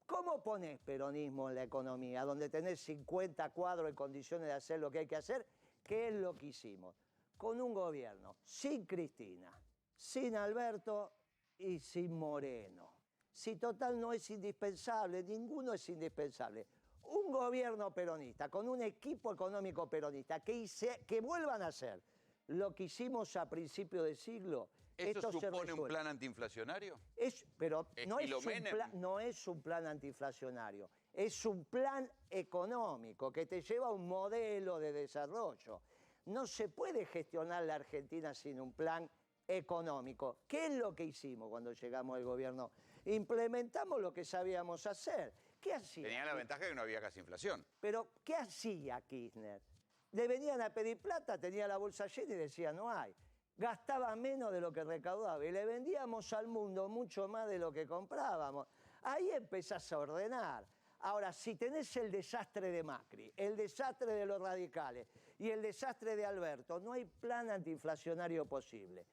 ¿Cómo ponés peronismo en la economía? Donde tenés 50 cuadros en condiciones de hacer lo que hay que hacer. ¿Qué es lo que hicimos? Con un gobierno sin Cristina, sin Alberto y sin Moreno. Si total no es indispensable, ninguno es indispensable. Un gobierno peronista, con un equipo económico peronista, que vuelvan a hacer lo que hicimos a principios de siglo. ¿Eso Esto supone un plan antiinflacionario? Pero no Estilo Menem. no es un plan antiinflacionario, es un plan económico que te lleva a un modelo de desarrollo. No se puede gestionar la Argentina sin un plan económico. ¿Qué es lo que hicimos cuando llegamos al gobierno? Implementamos lo que sabíamos hacer. ¿Qué hacía? Tenía la ventaja de que no había casi inflación. Pero, ¿qué hacía Kirchner? Le venían a pedir plata, tenía la bolsa llena y decía, no hay. Gastaba menos de lo que recaudaba y le vendíamos al mundo mucho más de lo que comprábamos. Ahí empezás a ordenar. Ahora, si tenés el desastre de Macri, el desastre de los radicales y el desastre de Alberto, no hay plan antiinflacionario posible.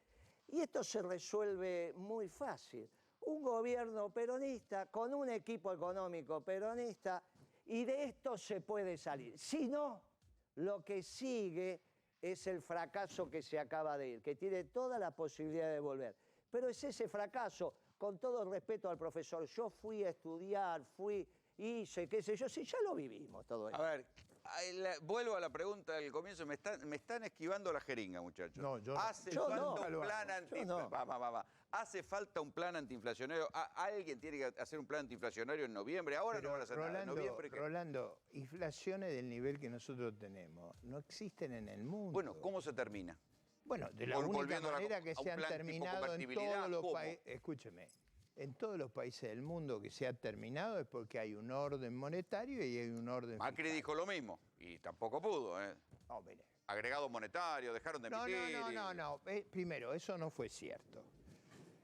Y esto se resuelve muy fácil. Un gobierno peronista con un equipo económico peronista y de esto se puede salir. Si no, lo que sigue es el fracaso que se acaba de ir, que tiene toda la posibilidad de volver. Pero es ese fracaso, con todo el respeto al profesor, yo fui a estudiar, hice, qué sé yo, sí, ya lo vivimos todo eso. A ver, vuelvo a la pregunta del comienzo. Me están esquivando la jeringa, muchachos. No, yo no. Hace Yo falta no. un plan Yo no. Hace falta un plan antiinflacionario. Alguien tiene que hacer un plan antiinflacionario en noviembre. Ahora no van a hacer nada. En noviembre, ¿qué? Rolando, inflaciones del nivel que nosotros tenemos no existen en el mundo. Bueno, ¿cómo se termina? Bueno, de la única Volviendo manera que a un se han plan tipo terminado en convertibilidad, todos los ¿cómo? países, escúcheme, en todos los países del mundo que se ha terminado es porque hay un orden monetario y hay un orden Macri fiscal. dijo lo mismo y tampoco pudo. No, mire. Agregado monetario, dejaron de emitir. No. Primero, eso no fue cierto.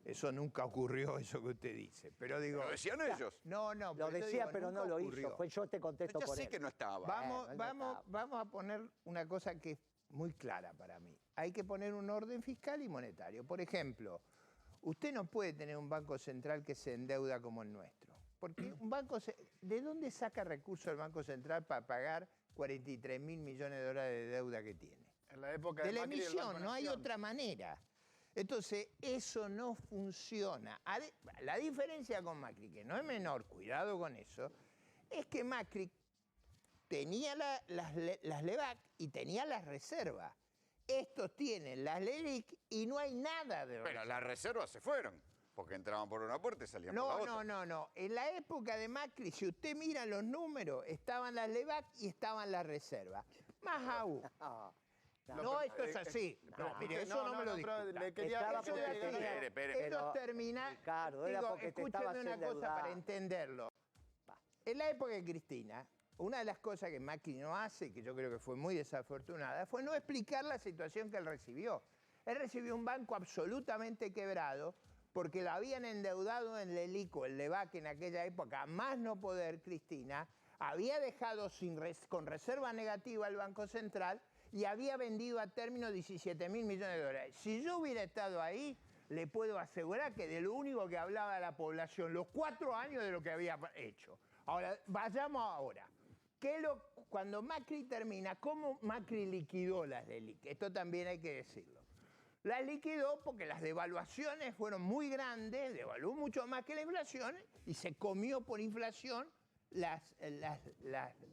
Eso nunca ocurrió, eso que usted dice. Pero digo... Lo decían ellos. No, Lo pero yo decía, digo, pero nunca no lo ocurrió. hizo. Yo te contesto Ya por sé él. que no estaba. Vamos a poner una cosa que es muy clara para mí. Hay que poner un orden fiscal y monetario. Por ejemplo, usted no puede tener un banco central que se endeuda como el nuestro. Porque ¿de dónde saca recursos el Banco Central para pagar 43.000 millones de dólares de deuda que tiene? En la época De la Macri y del Banco emisión, no hay Nación. otra manera. Entonces, eso no funciona. La diferencia con Macri, que no es menor, cuidado con eso, es que Macri tenía las LEVAC y tenía las reservas. Estos tienen las LELIC y no hay nada de Pero las reservas se fueron. Porque entraban por una puerta y salían por la otra. No. En la época de Macri, si usted mira los números, estaban las LEVAC y estaban las reservas. Más aún. No, esto es así. No, mire, eso no me lo discuta. Le quería Eso es así. Espere. Esto termina... Ricardo, era porque te estabas escúcheme una cosa para entenderlo. En la época de Cristina, una de las cosas que Macri no hace, que yo creo que fue muy desafortunada, fue no explicar la situación que él recibió. Él recibió un banco absolutamente quebrado porque lo habían endeudado en LELIC o el LEVAC en aquella época, a más no poder Cristina, había dejado con reserva negativa al Banco Central y había vendido a término 17.000 millones de dólares. Si yo hubiera estado ahí, le puedo asegurar que de lo único que hablaba la población, los 4 años de lo que había hecho. Ahora, vayamos ahora. Cuando Macri termina, ¿cómo Macri liquidó las LELIC? Esto también hay que decirlo. Las liquidó porque las devaluaciones fueron muy grandes, devaluó mucho más que la inflación y se comió por inflación las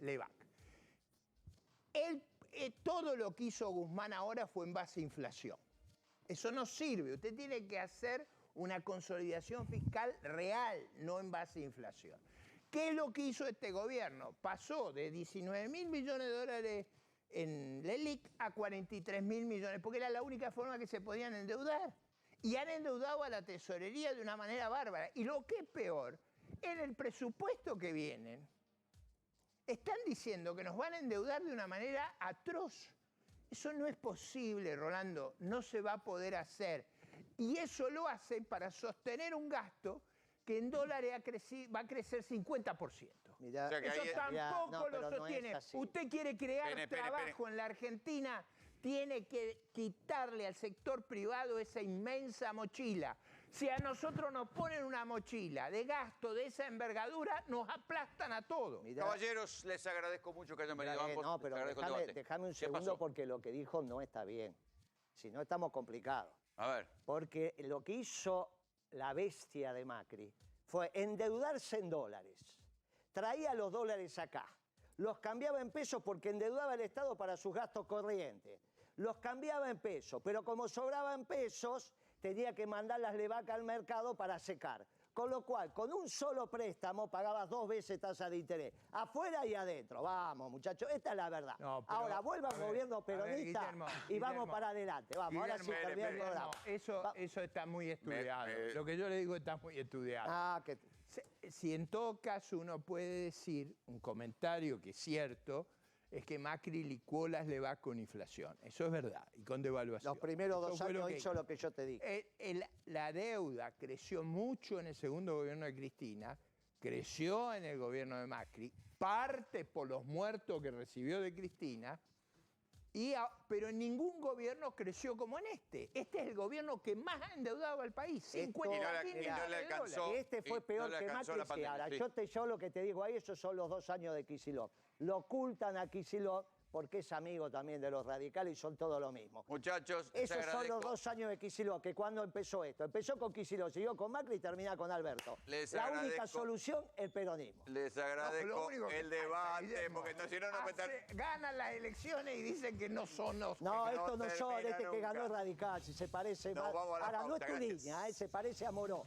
LEVAC. Todo lo que hizo Guzmán ahora fue en base a inflación. Eso no sirve. Usted tiene que hacer una consolidación fiscal real, no en base a inflación. ¿Qué es lo que hizo este gobierno? Pasó de 19.000 millones de dólares en LELIC a 43.000 millones, porque era la única forma que se podían endeudar. Y han endeudado a la tesorería de una manera bárbara. Y lo que es peor, en el presupuesto que vienen, están diciendo que nos van a endeudar de una manera atroz. Eso no es posible, Rolando, no se va a poder hacer. Y eso lo hacen para sostener un gasto que en dólares va a crecer 50%. Mirá, O sea que Eso tampoco lo sostiene. Usted quiere crear trabajo en la Argentina, tiene que quitarle al sector privado esa inmensa mochila. Si a nosotros nos ponen una mochila de gasto de esa envergadura, nos aplastan a todos. Mirá. Caballeros, les agradezco mucho que hayan venido ambos. No, pero Les agradezco el debate. déjame un ¿Qué segundo pasó? porque lo que dijo no está bien. Si no, estamos complicados. A ver. Porque lo que hizo la bestia de Macri fue endeudarse en dólares. Traía los dólares acá. Los cambiaba en pesos porque endeudaba el Estado para sus gastos corrientes. Los cambiaba en pesos, pero como sobraban pesos, tenía que mandar las LEVAC al mercado para secar. Con lo cual, con un solo préstamo pagabas 2 veces tasa de interés. Afuera y adentro. Vamos, muchachos, esta es la verdad. No, pero, ahora, vuelva al gobierno peronista y vamos Guillermo, para adelante. Vamos, ahora sí termina el programa. Eso está muy estudiado. Lo que yo le digo está muy estudiado. Si en todo caso uno puede decir, un comentario que es cierto, es que Macri licuó las LEVAC con inflación. Eso es verdad, y con devaluación. Los primeros Eso 2 fue años hizo lo que yo te dije. La deuda creció mucho en el segundo gobierno de Cristina, creció en el gobierno de Macri, parte por los muertos que recibió de Cristina, pero en ningún gobierno creció como en este. Este es el gobierno que más ha endeudado al país. 50.000 millones de dólares. Este fue peor que Macri. Sí, ahora, yo lo que te digo ahí, esos son los 2 años de Kicillof. Lo ocultan a Kicillof porque es amigo también de los radicales y son todo lo mismo. Muchachos, esos son los 2 años de Kicillof, que cuando empezó esto. Empezó con Kicillof, siguió con Macri y termina con Alberto. La única solución, el peronismo. Les agradezco el debate, porque si no, ganan las elecciones y dicen que no son los... No, estos no son, este que ganó es radical, si se parece más. Vamos a la ahora, no pausa, es tu gracias. línea, se parece a Moró.